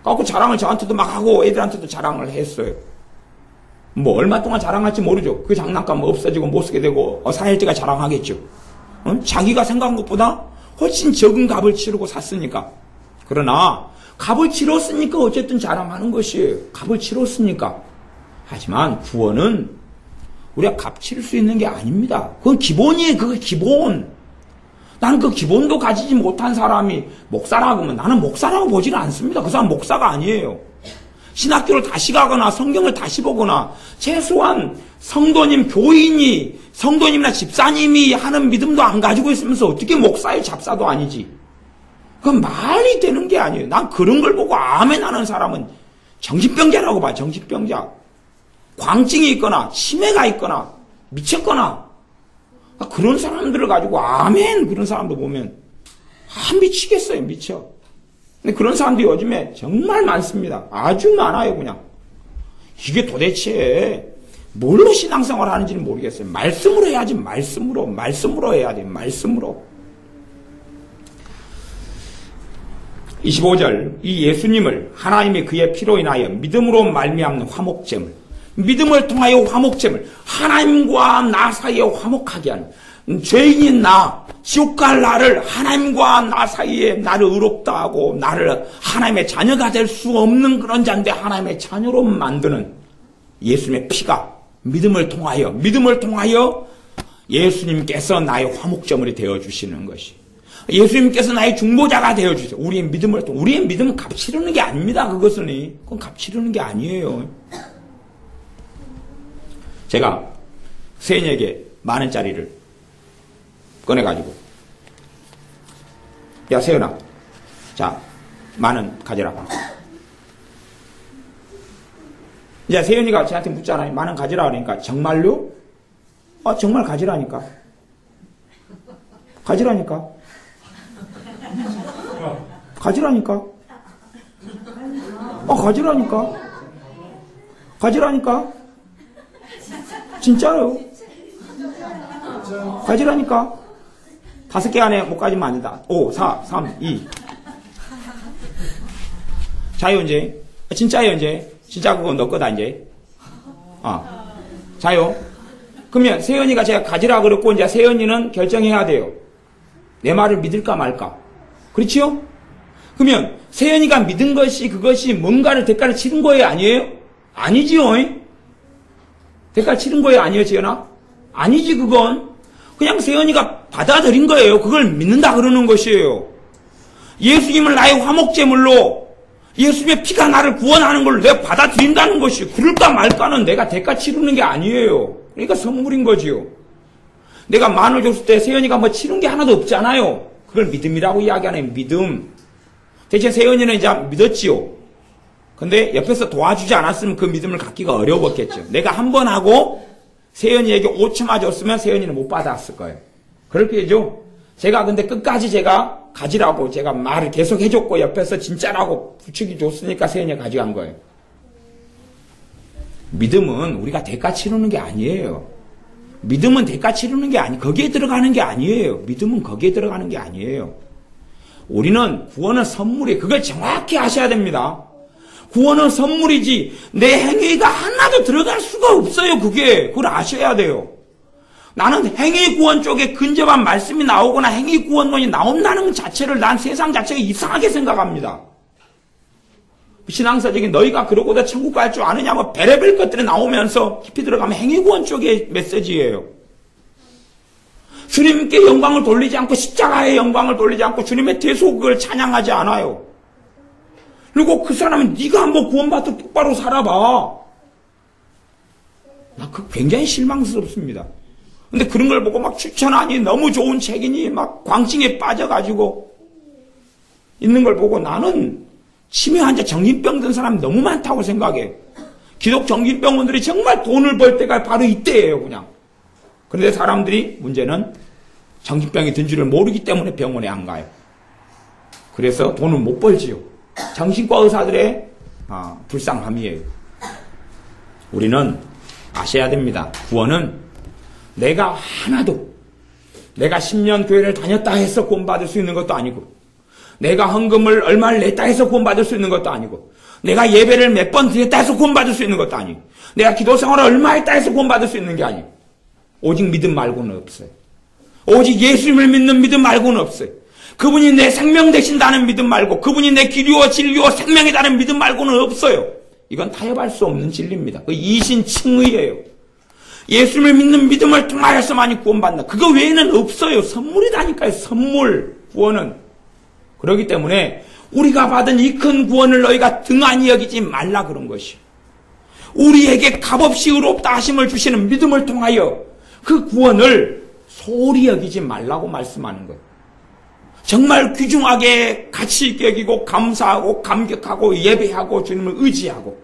그래서 자랑을 저한테도 막 하고 애들한테도 자랑을 했어요. 뭐 얼마 동안 자랑할지 모르죠. 그 장난감 없어지고 못 쓰게 되고 4일째가 자랑하겠죠. 자기가 생각한 것보다 훨씬 적은 값을 치르고 샀으니까. 그러나 값을 치렀으니까 어쨌든 자랑하는 것이에요. 값을 치렀으니까. 하지만 구원은 우리가 값 치를 수 있는 게 아닙니다. 그건 기본이에요. 그거 기본. 나는 그 기본도 가지지 못한 사람이 목사라고 하면 나는 목사라고 보지는 않습니다. 그 사람 목사가 아니에요. 신학교를 다시 가거나 성경을 다시 보거나 최소한 성도님, 교인이 성도님이나 집사님이 하는 믿음도 안 가지고 있으면서 어떻게 목사의 잡사도 아니지. 그건 말이 되는 게 아니에요. 난 그런 걸 보고 아멘 하는 사람은 정신병자라고 봐. 정신병자. 광증이 있거나 치매가 있거나 미쳤거나 그런 사람들을 가지고 아멘 그런 사람도 보면 미치겠어요. 미쳐. 근데 그런 사람들이 요즘에 정말 많습니다. 아주 많아요. 그냥 이게 도대체 뭘로 신앙생활 하는지는 모르겠어요. 말씀으로 해야지. 말씀으로 해야 돼. 말씀으로. 25절 이 예수님을 하나님이 그의 피로 인하여 믿음으로 말미암는 화목제물, 믿음을 통하여 화목제물, 하나님과 나 사이에 화목하게 하는, 죄인인 나, 지옥 갈 나를 하나님과 나 사이에 나를 의롭다 하고 나를 하나님의 자녀가 될 수 없는 그런 자인데 하나님의 자녀로 만드는 예수님의 피가 믿음을 통하여 예수님께서 나의 화목제물이 되어주시는 것이, 예수님께서 나의 중보자가 되어주세요. 우리의 믿음은 값 치르는 게 아닙니다. 그건 값 치르는 게 아니에요. 제가 세연에게 10,000원짜리를 꺼내가지고, 야 세연아, 자 10,000원 가져라. 이제 세연이가 저한테 묻잖아요. 10,000원 가져라 그러니까 정말요? 정말 가지라니까. 가지라니까. 진짜로. 가지라니까. 5개 안에 못 가지면 안 된다. 5, 4, 3, 2. 자요, 이제. 진짜요, 이제. 진짜 그거 너 거다, 이제. 자요. 그러면 세연이가 제가 가지라 그랬고, 이제 세연이는 결정해야 돼요. 내 말을 믿을까 말까. 그렇지요? 그러면 세연이가 믿은 것이 그것이 뭔가를 대가를 치른 거예요? 아니에요? 아니지요? 대가를 치른 거예요? 아니에요, 세연아? 아니지, 그건. 그냥 세연이가 받아들인 거예요. 그걸 믿는다 그러는 것이에요. 예수님을 나의 화목제물로 예수님의 피가 나를 구원하는 걸 내가 받아들인다는 것이, 그럴까 말까는 내가 대가 치르는 게 아니에요. 그러니까 선물인 거지요. 내가 10,000원 줬을 때 세연이가 뭐 치른 게 하나도 없잖아요. 그걸 믿음이라고 이야기하는 믿음. 대체 세연이는 이제 믿었지요. 근데 옆에서 도와주지 않았으면 그 믿음을 갖기가 어려웠겠죠. 내가 한 번 하고 세연이에게 5,000원 줬으면 세연이는 못 받았을 거예요. 그렇게죠. 제가 근데 끝까지 제가 가지라고 제가 말을 계속 해줬고 옆에서 진짜라고 부추기 줬으니까 세연이가 가져간 거예요. 믿음은 우리가 대가 치르는 게 아니에요. 믿음은 대가 치르는 게 거기에 들어가는 게 아니에요. 믿음은 거기에 들어가는 게 아니에요. 우리는 구원은 선물이에요. 그걸 정확히 아셔야 됩니다. 구원은 선물이지 내 행위가 하나도 들어갈 수가 없어요. 그걸 아셔야 돼요. 나는 행위 구원 쪽에 근접한 말씀이 나오거나 행위 구원론이 나온다는 것 자체를 난 세상 자체가 이상하게 생각합니다. 신앙사적인 너희가 그러고도 천국 갈 줄 아느냐 뭐 별의별 것들이 나오면서 깊이 들어가면 행위구원 쪽의 메시지예요. 주님께 영광을 돌리지 않고 십자가의 영광을 돌리지 않고 주님의 대속을 찬양하지 않아요. 그리고 그 사람은 네가 한번 구원받고 똑바로 살아봐. 나 그거 굉장히 실망스럽습니다. 근데 그런 걸 보고 막 추천하니 너무 좋은 책이니 막 광증에 빠져가지고 있는 걸 보고 나는 치매 환자 정신병 든 사람이 너무 많다고 생각해. 기독 정신병원들이 정말 돈을 벌 때가 바로 이때예요, 그냥. 그런데 사람들이 문제는 정신병이 든 줄을 모르기 때문에 병원에 안 가요. 그래서 돈을 못 벌지요. 정신과 의사들의 불쌍함이에요. 우리는 아셔야 됩니다. 구원은 내가 10년 교회를 다녔다 해서 구원받을 수 있는 것도 아니고, 내가 헌금을 얼마를 냈다 해서 구원받을 수 있는 것도 아니고, 내가 예배를 몇 번 드렸다 해서 구원받을 수 있는 것도 아니고, 내가 기도 생활을 얼마 했다 해서 구원받을 수 있는 게 아니고, 오직 믿음 말고는 없어요. 오직 예수님을 믿는 믿음 말고는 없어요. 그분이 내 생명 되신다는 믿음 말고, 그분이 내 길이요 진리요 생명이라는 믿음 말고는 없어요. 이건 타협할 수 없는 진리입니다. 그 이신칭의예요. 예수님을 믿는 믿음을 통하여서만이 구원받는다. 그거 외에는 없어요. 선물이라니까요. 선물. 구원은. 그렇기 때문에 우리가 받은 이 큰 구원을 너희가 등한히 여기지 말라 그런 것이요. 우리에게 값없이 의롭다 하심을 주시는 믿음을 통하여 그 구원을 소홀히 여기지 말라고 말씀하는 거예요. 정말 귀중하게 가치 있게 여기고 감사하고 감격하고 예배하고 주님을 의지하고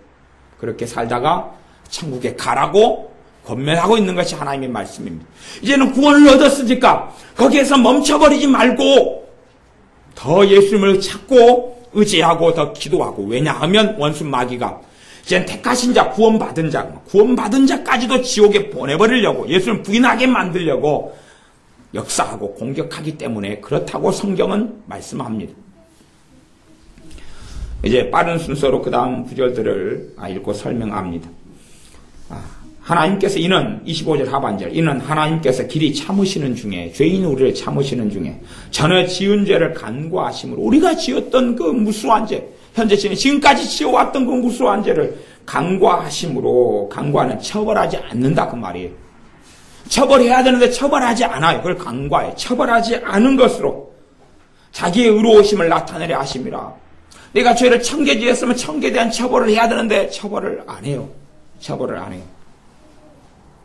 그렇게 살다가 천국에 가라고 권면하고 있는 것이 하나님의 말씀입니다. 이제는 구원을 얻었으니까 거기에서 멈춰버리지 말고 더 예수님을 찾고 의지하고 더 기도하고, 왜냐하면 원수 마귀가 이제는 택하신 자, 구원받은 자까지도 지옥에 보내버리려고, 예수님을 부인하게 만들려고 역사하고 공격하기 때문에 그렇다고 성경은 말씀합니다. 이제 빠른 순서로 그 다음 구절들을 읽고 설명합니다. 하나님께서 이는 25절 하반절, 이는 하나님께서 길이 참으시는 중에, 죄인 우리를 참으시는 중에 전에 지은 죄를 간과하심으로, 우리가 지었던 그 무수한 죄, 현재 지금까지 지어왔던 그 무수한 죄를 간과하심으로, 간과는 처벌하지 않는다 그 말이에요. 처벌해야 되는데 처벌하지 않아요. 그걸 간과해. 처벌하지 않은 것으로 자기의 의로우심을 나타내려 하심이라. 내가 죄를 1000개 지었으면 1000개에 대한 처벌을 해야 되는데 처벌을 안 해요. 처벌을 안 해요.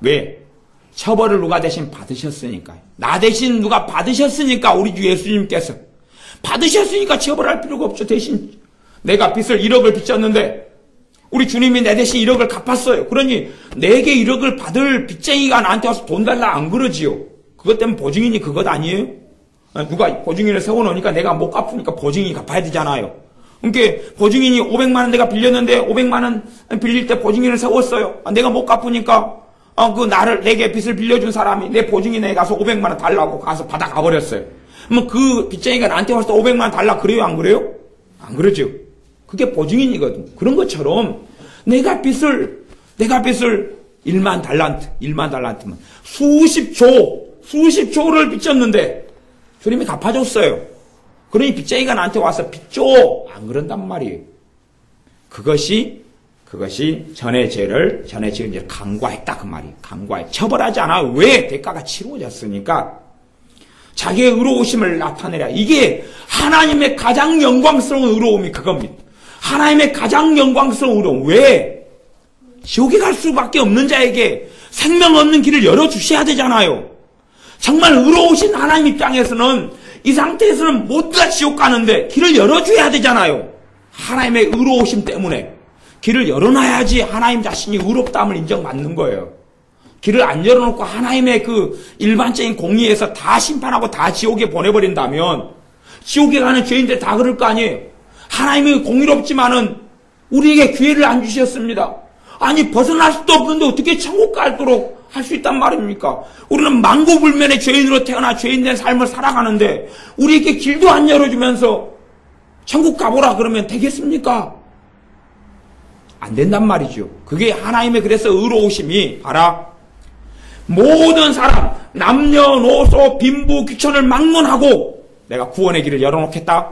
왜? 처벌을 누가 대신 받으셨으니까요. 나 대신 누가 받으셨으니까, 우리 주 예수님께서 받으셨으니까 처벌할 필요가 없죠. 대신 내가 빚을 1억을 빚졌는데 우리 주님이 내 대신 1억을 갚았어요. 그러니 내게 1억을 받을 빚쟁이가 나한테 와서 돈 달라 안 그러지요. 그것 때문에 보증인이 그것 아니에요? 누가 보증인을 세워놓으니까 내가 못 갚으니까 보증인이 갚아야 되잖아요. 그러니까 보증인이 500만 원 내가 빌렸는데 500만 원 빌릴 때 보증인을 세웠어요. 내가 못 갚으니까 내게 빚을 빌려준 사람이 내 보증인에 가서 500만 원 달라고 가서 받아가 버렸어요. 그러면 그 빚쟁이가 나한테 와서 500만 원 달라 그래요? 안 그래요? 안 그러죠. 그게 보증인이거든. 그런 것처럼 내가 빚을 1만 달란트면 수십조를 빚졌는데 주님이 갚아줬어요. 그러니 빚쟁이가 나한테 와서 빚 줘. 안 그런단 말이에요. 그것이 전에 지은 죄를 간과했다 그 말이에요. 간과해. 처벌하지 않아요. 왜? 대가가 치루어졌으니까. 자기의 의로우심을 나타내라. 이게 하나님의 가장 영광스러운 의로움이 그겁니다. 하나님의 가장 영광스러운 의로움. 왜? 지옥에 갈 수밖에 없는 자에게 생명 없는 길을 열어주셔야 되잖아요. 정말 의로우신 하나님 입장에서는 이 상태에서는 모두 다 지옥 가는데 길을 열어줘야 되잖아요. 하나님의 의로우심 때문에 길을 열어놔야지 하나님 자신이 의롭다함을 인정받는 거예요. 길을 안 열어놓고 하나님의 그 일반적인 공의에서 다 심판하고 다 지옥에 보내버린다면 지옥에 가는 죄인들 다 그럴 거 아니에요. 하나님이 공의롭지만은 우리에게 기회를 안 주셨습니다. 아니 벗어날 수도 없는데 어떻게 천국 갈도록 할 수 있단 말입니까? 우리는 만고불면의 죄인으로 태어나 죄인된 삶을 살아가는데 우리에게 길도 안 열어주면서 천국 가보라 그러면 되겠습니까? 안 된단 말이죠. 그게 하나님의 그래서 의로우심이 봐라. 모든 사람 남녀노소 빈부 귀천을 막론하고 내가 구원의 길을 열어놓겠다.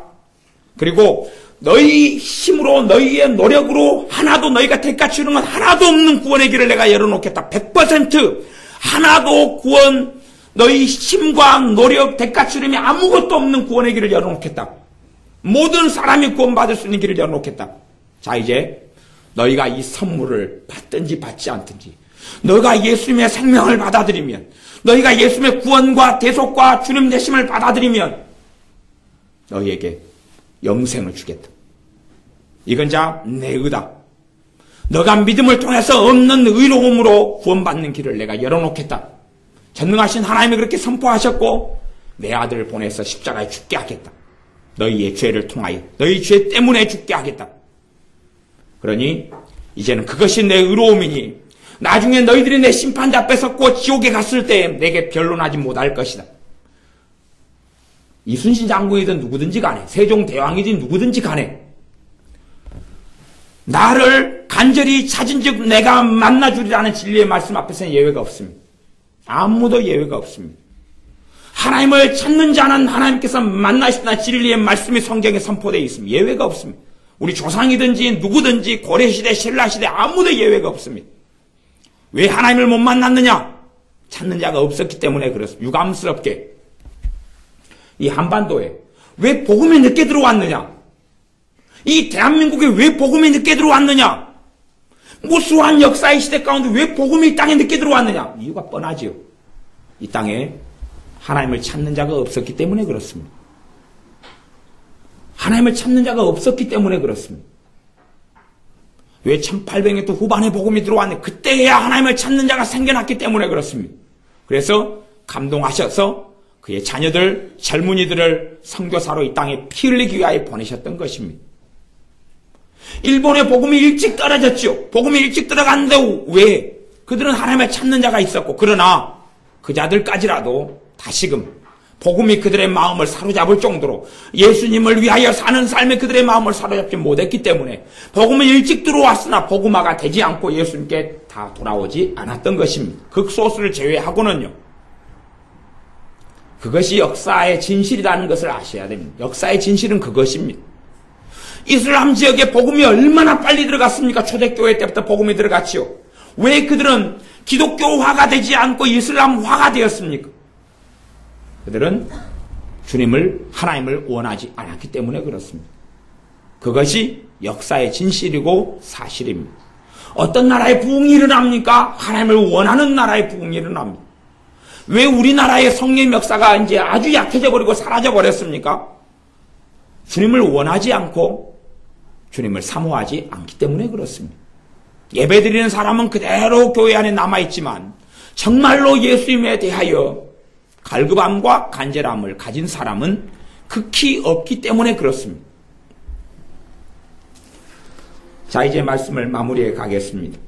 그리고 너희 힘으로 너희의 노력으로 하나도 너희가 대가 치르는 건 하나도 없는 구원의 길을 내가 열어놓겠다. 100% 하나도 구원 너희 힘과 노력 대가 치름이 아무것도 없는 구원의 길을 열어놓겠다. 모든 사람이 구원받을 수 있는 길을 열어놓겠다. 자 이제 너희가 이 선물을 받든지 받지 않든지 너희가 예수님의 생명을 받아들이면 너희가 예수님의 구원과 대속과 주님 되심을 받아들이면 너희에게 영생을 주겠다. 이건 자 내 의다. 너가 믿음을 통해서 없는 의로움으로 구원받는 길을 내가 열어놓겠다. 전능하신 하나님이 그렇게 선포하셨고 내 아들을 보내서 십자가에 죽게 하겠다. 너희의 죄를 통하여 너희 죄 때문에 죽게 하겠다. 그러니 이제는 그것이 내 의로움이니 나중에 너희들이 내 심판대 앞에 섰고 지옥에 갔을 때 내게 변론하지 못할 것이다. 이순신 장군이든 누구든지 간에 세종대왕이든 누구든지 간에 나를 간절히 찾은 즉 내가 만나주리라는 진리의 말씀 앞에서는 예외가 없습니다. 아무도 예외가 없습니다. 하나님을 찾는 자는 하나님께서 만나시다는 진리의 말씀이 성경에 선포되어 있습니다. 예외가 없습니다. 우리 조상이든지 누구든지 고려시대 신라시대 아무도 예외가 없습니다. 왜 하나님을 못 만났느냐? 찾는 자가 없었기 때문에 그렇습니다. 유감스럽게 이 한반도에 왜 복음이 늦게 들어왔느냐? 이 대한민국에 왜 복음이 늦게 들어왔느냐? 무수한 역사의 시대 가운데 왜 복음이 이 땅에 늦게 들어왔느냐? 이유가 뻔하지요. 이 땅에 하나님을 찾는 자가 없었기 때문에 그렇습니다. 하나님을 찾는 자가 없었기 때문에 그렇습니다. 왜 1800년도 후반에 복음이 들어왔는데 그때야 하나님을 찾는 자가 생겨났기 때문에 그렇습니다. 그래서 감동하셔서 그의 자녀들, 젊은이들을 선교사로 이 땅에 피 흘리기 위하여 보내셨던 것입니다. 일본의 복음이 일찍 떨어졌죠. 복음이 일찍 들어갔는데 왜? 그들은 하나님을 찾는 자가 있었고, 그러나 그 자들까지라도 다시금 복음이 그들의 마음을 사로잡을 정도로 예수님을 위하여 사는 삶에 그들의 마음을 사로잡지 못했기 때문에 복음이 일찍 들어왔으나 복음화가 되지 않고 예수님께 다 돌아오지 않았던 것입니다. 극소수를 제외하고는요. 그것이 역사의 진실이라는 것을 아셔야 됩니다. 역사의 진실은 그것입니다. 이슬람 지역에 복음이 얼마나 빨리 들어갔습니까? 초대교회 때부터 복음이 들어갔지요. 왜 그들은 기독교화가 되지 않고 이슬람화가 되었습니까? 그들은 주님을, 하나님을 원하지 않았기 때문에 그렇습니다. 그것이 역사의 진실이고 사실입니다. 어떤 나라에 부흥이 일어납니까? 하나님을 원하는 나라에 부흥이 일어납니다. 왜 우리나라의 성령 역사가 이제 아주 약해져 버리고 사라져 버렸습니까? 주님을 원하지 않고 주님을 사모하지 않기 때문에 그렇습니다. 예배드리는 사람은 그대로 교회 안에 남아있지만 정말로 예수님에 대하여 갈급함과 간절함을 가진 사람은 극히 없기 때문에 그렇습니다. 자, 이제 말씀을 마무리해 가겠습니다.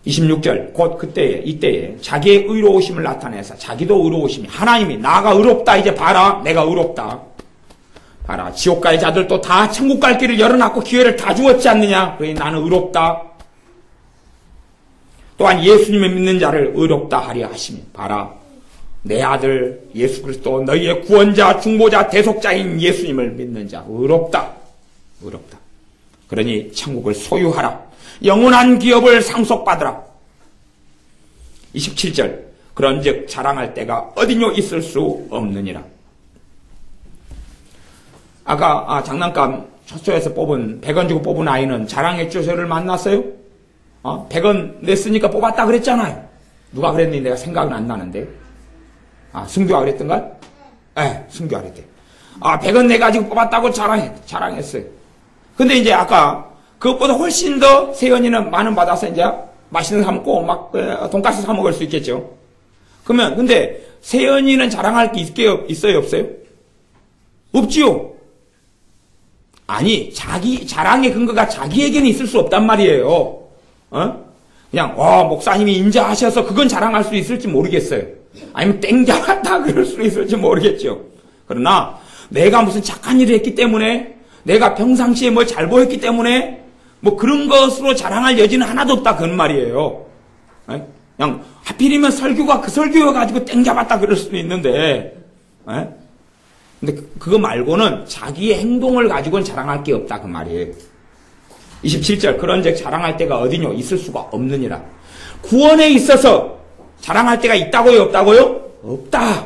26절, 곧 이때에 자기의 의로우심을 나타내서 자기도 의로우심이, 하나님이 나가 의롭다, 이제 봐라, 내가 의롭다. 봐라, 지옥갈 자들도 다 천국 갈 길을 열어놨고 기회를 다 주었지 않느냐? 그러니 나는 의롭다. 또한 예수님을 믿는 자를 의롭다 하려 하시니, 봐라, 내 아들 예수 그리스도 너희의 구원자, 중보자, 대속자인 예수님을 믿는 자 의롭다. 의롭다. 그러니 천국을 소유하라. 영원한 기업을 상속받으라. 27절, 그런즉 자랑할 때가 어디뇨 있을 수 없느니라. 아까 장난감 초소에서 뽑은 100원 주고 뽑은 아이는 자랑했죠. 저를 만났어요? 100원 냈으니까 뽑았다 그랬잖아요. 누가 그랬는지 내가 생각은 안 나는데. 승규가 그랬던가? 네, 승규가 그랬대. 100원 내가지고 뽑았다고 자랑했어요. 근데 이제 아까 그것보다 훨씬 더 세연이는 만원 받아서 이제 맛있는 거 사 먹고 막 돈가스 사 먹을 수 있겠죠. 그러면 근데 세연이는 자랑할 게 있어요, 없어요? 없지요. 아니, 자기 자랑의 근거가 자기에게는 있을 수 없단 말이에요. 그냥 목사님이 인자하셔서 그건 자랑할 수 있을지 모르겠어요. 아니면 땡잡았다 그럴 수 있을지 모르겠죠. 그러나 내가 무슨 착한 일을 했기 때문에, 내가 평상시에 뭘 잘 보였기 때문에 뭐 그런 것으로 자랑할 여지는 하나도 없다 그런 말이에요. 그냥 하필이면 설교가 그 설교여가지고 땡잡았다 그럴 수도 있는데, 근데 그거 말고는 자기의 행동을 가지고는 자랑할 게 없다 그 말이에요. 27절, 그런즉 자랑할 때가 어디뇨 있을 수가 없느니라. 구원에 있어서 자랑할 때가 있다고요, 없다고요? 없다.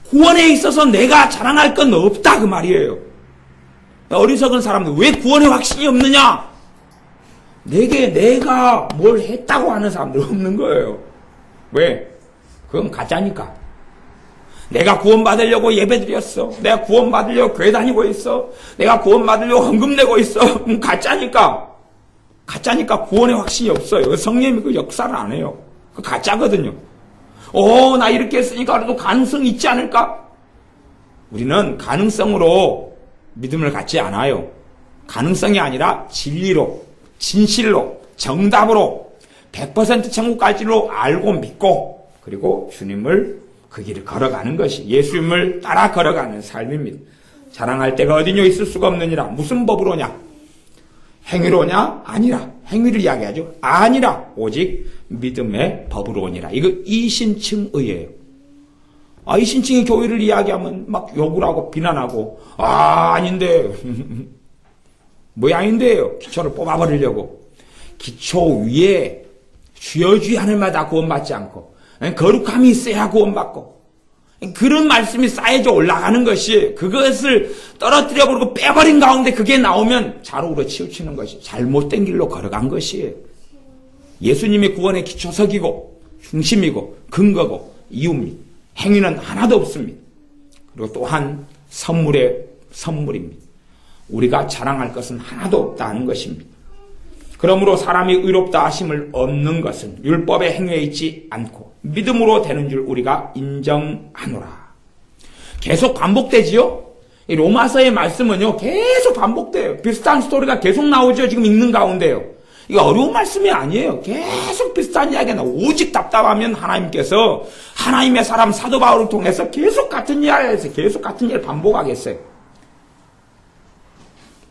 구원에 있어서 내가 자랑할 건 없다 그 말이에요. 어리석은 사람들 왜 구원에 확신이 없느냐? 내가 뭘 했다고 하는 사람들 없는 거예요. 왜? 그건 가짜니까. 내가 구원받으려고 예배드렸어. 내가 구원받으려고 교회 다니고 있어. 내가 구원받으려고 헌금 내고 있어. 가짜니까. 가짜니까 구원의 확신이 없어요. 성령이 그 역사를 안 해요. 그 가짜거든요. 나 이렇게 했으니까 그래도 가능성이 있지 않을까? 우리는 가능성으로 믿음을 갖지 않아요. 가능성이 아니라 진리로, 진실로, 정답으로 100% 천국 갈 줄로 알고 믿고, 그리고 주님을 그 길을 걸어가는 것이 예수님을 따라 걸어가는 삶입니다. 자랑할 때가 어디뇨 있을 수가 없느니라. 무슨 법으로냐? 행위로냐? 아니라. 행위를 이야기하죠. 아니라 오직 믿음의 법으로니라. 이거 이신칭의예요. 이신칭의 교회를 이야기하면 막 욕을 하고 비난하고, 아닌데 뭐야 아닌데요. 기초를 뽑아버리려고. 기초 위에 쥐어쥐 하늘마다 구원받지 않고 거룩함이 있어야 구원받고, 그런 말씀이 쌓여져 올라가는 것이, 그것을 떨어뜨려버리고 빼버린 가운데 그게 나오면 자로우로 치우치는 것이, 잘못된 길로 걸어간 것이에요. 예수님이 구원의 기초석이고 중심이고 근거고 이유입니다. 행위는 하나도 없습니다. 그리고 또한 선물입니다. 우리가 자랑할 것은 하나도 없다는 것입니다. 그러므로 사람이 의롭다 하심을 얻는 것은 율법의 행위에 있지 않고 믿음으로 되는 줄 우리가 인정하노라. 계속 반복되지요? 이 로마서의 말씀은요, 계속 반복돼요. 비슷한 스토리가 계속 나오죠. 지금 읽는 가운데요. 이거 어려운 말씀이 아니에요. 계속 비슷한 이야기가 나와요. 오직 답답하면 하나님께서 하나님의 사람 사도 바울을 통해서 계속 같은 이야기에서 계속 같은 일을 반복하겠어요.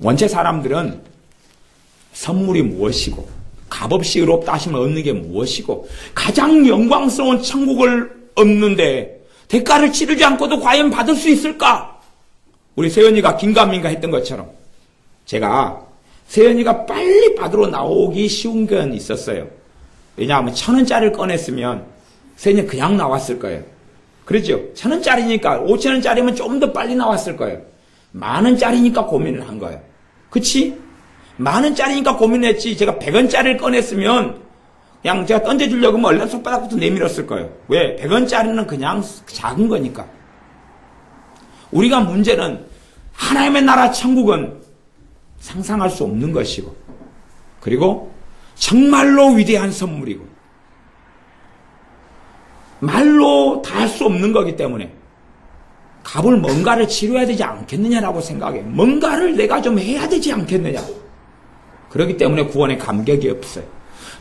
원체 사람들은 선물이 무엇이고 값없이 의롭다 하심을 얻는 게 무엇이고 가장 영광스러운 천국을 얻는데 대가를 치르지 않고도 과연 받을 수 있을까? 우리 세연이가 긴가민가 했던 것처럼 제가 세연이가 빨리 받으러 나오기 쉬운 건 있었어요. 왜냐하면 1,000원짜리를 꺼냈으면 세연이 그냥 나왔을 거예요. 그렇죠? 1,000원짜리니까 5,000원짜리면 좀 더 빨리 나왔을 거예요. 10,000원짜리니까 고민을 한 거예요. 그치? 10,000원짜리니까 고민했지. 제가 100원짜리를 꺼냈으면 그냥 제가 던져주려고 하면 얼른 손바닥부터 내밀었을 거예요. 왜? 100원짜리는 그냥 작은 거니까. 우리가 문제는 하나님의 나라 천국은 상상할 수 없는 것이고 그리고 정말로 위대한 선물이고 말로 다 할 수 없는 거기 때문에 값을 뭔가를 치러야 되지 않겠느냐라고 생각해. 뭔가를 내가 좀 해야 되지 않겠느냐. 그렇기 때문에 구원에 감격이 없어요.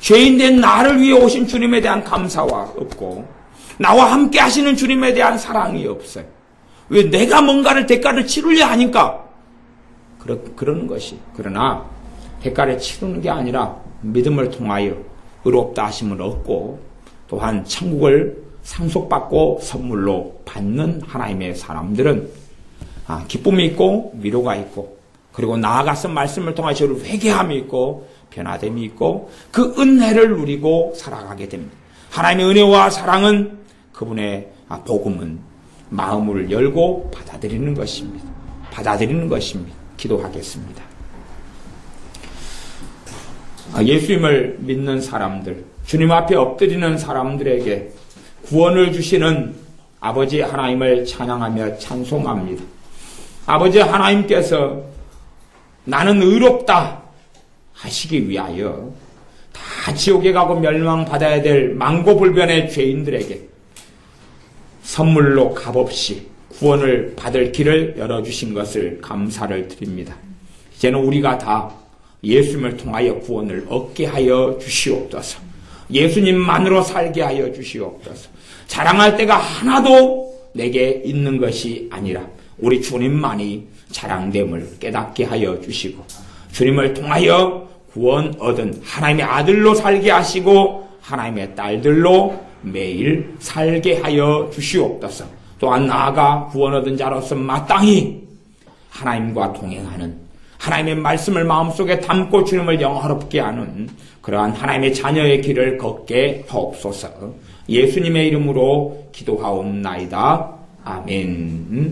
죄인된 나를 위해 오신 주님에 대한 감사와 없고 나와 함께 하시는 주님에 대한 사랑이 없어요. 왜? 내가 뭔가를 대가를 치르려 하니까 그러는 것이. 그러나 대가를 치르는 게 아니라 믿음을 통하여 의롭다 하심을 얻고 또한 천국을 상속받고 선물로 받는 하나님의 사람들은 기쁨이 있고 위로가 있고 그리고 나아가서 말씀을 통하여 저를 회개함이 있고 변화됨이 있고 그 은혜를 누리고 살아가게 됩니다. 하나님의 은혜와 사랑은 그분의 복음은 마음을 열고 받아들이는 것입니다. 받아들이는 것입니다. 기도하겠습니다. 예수님을 믿는 사람들, 주님 앞에 엎드리는 사람들에게 구원을 주시는 아버지 하나님을 찬양하며 찬송합니다. 아버지 하나님께서 나는 의롭다 하시기 위하여 다 지옥에 가고 멸망받아야 될 망고불변의 죄인들에게 선물로 값없이 구원을 받을 길을 열어주신 것을 감사를 드립니다. 이제는 우리가 다 예수님을 통하여 구원을 얻게 하여 주시옵소서. 예수님만으로 살게 하여 주시옵소서. 자랑할 때가 하나도 내게 있는 것이 아니라 우리 주님만이 자랑됨을 깨닫게 하여 주시고 주님을 통하여 구원 얻은 하나님의 아들로 살게 하시고 하나님의 딸들로 매일 살게 하여 주시옵소서. 또한 나아가 구원 얻은 자로서 마땅히 하나님과 동행하는 하나님의 말씀을 마음속에 담고 주님을 영화롭게 하는 그러한 하나님의 자녀의 길을 걷게 하옵소서. 예수님의 이름으로 기도하옵나이다. 아멘.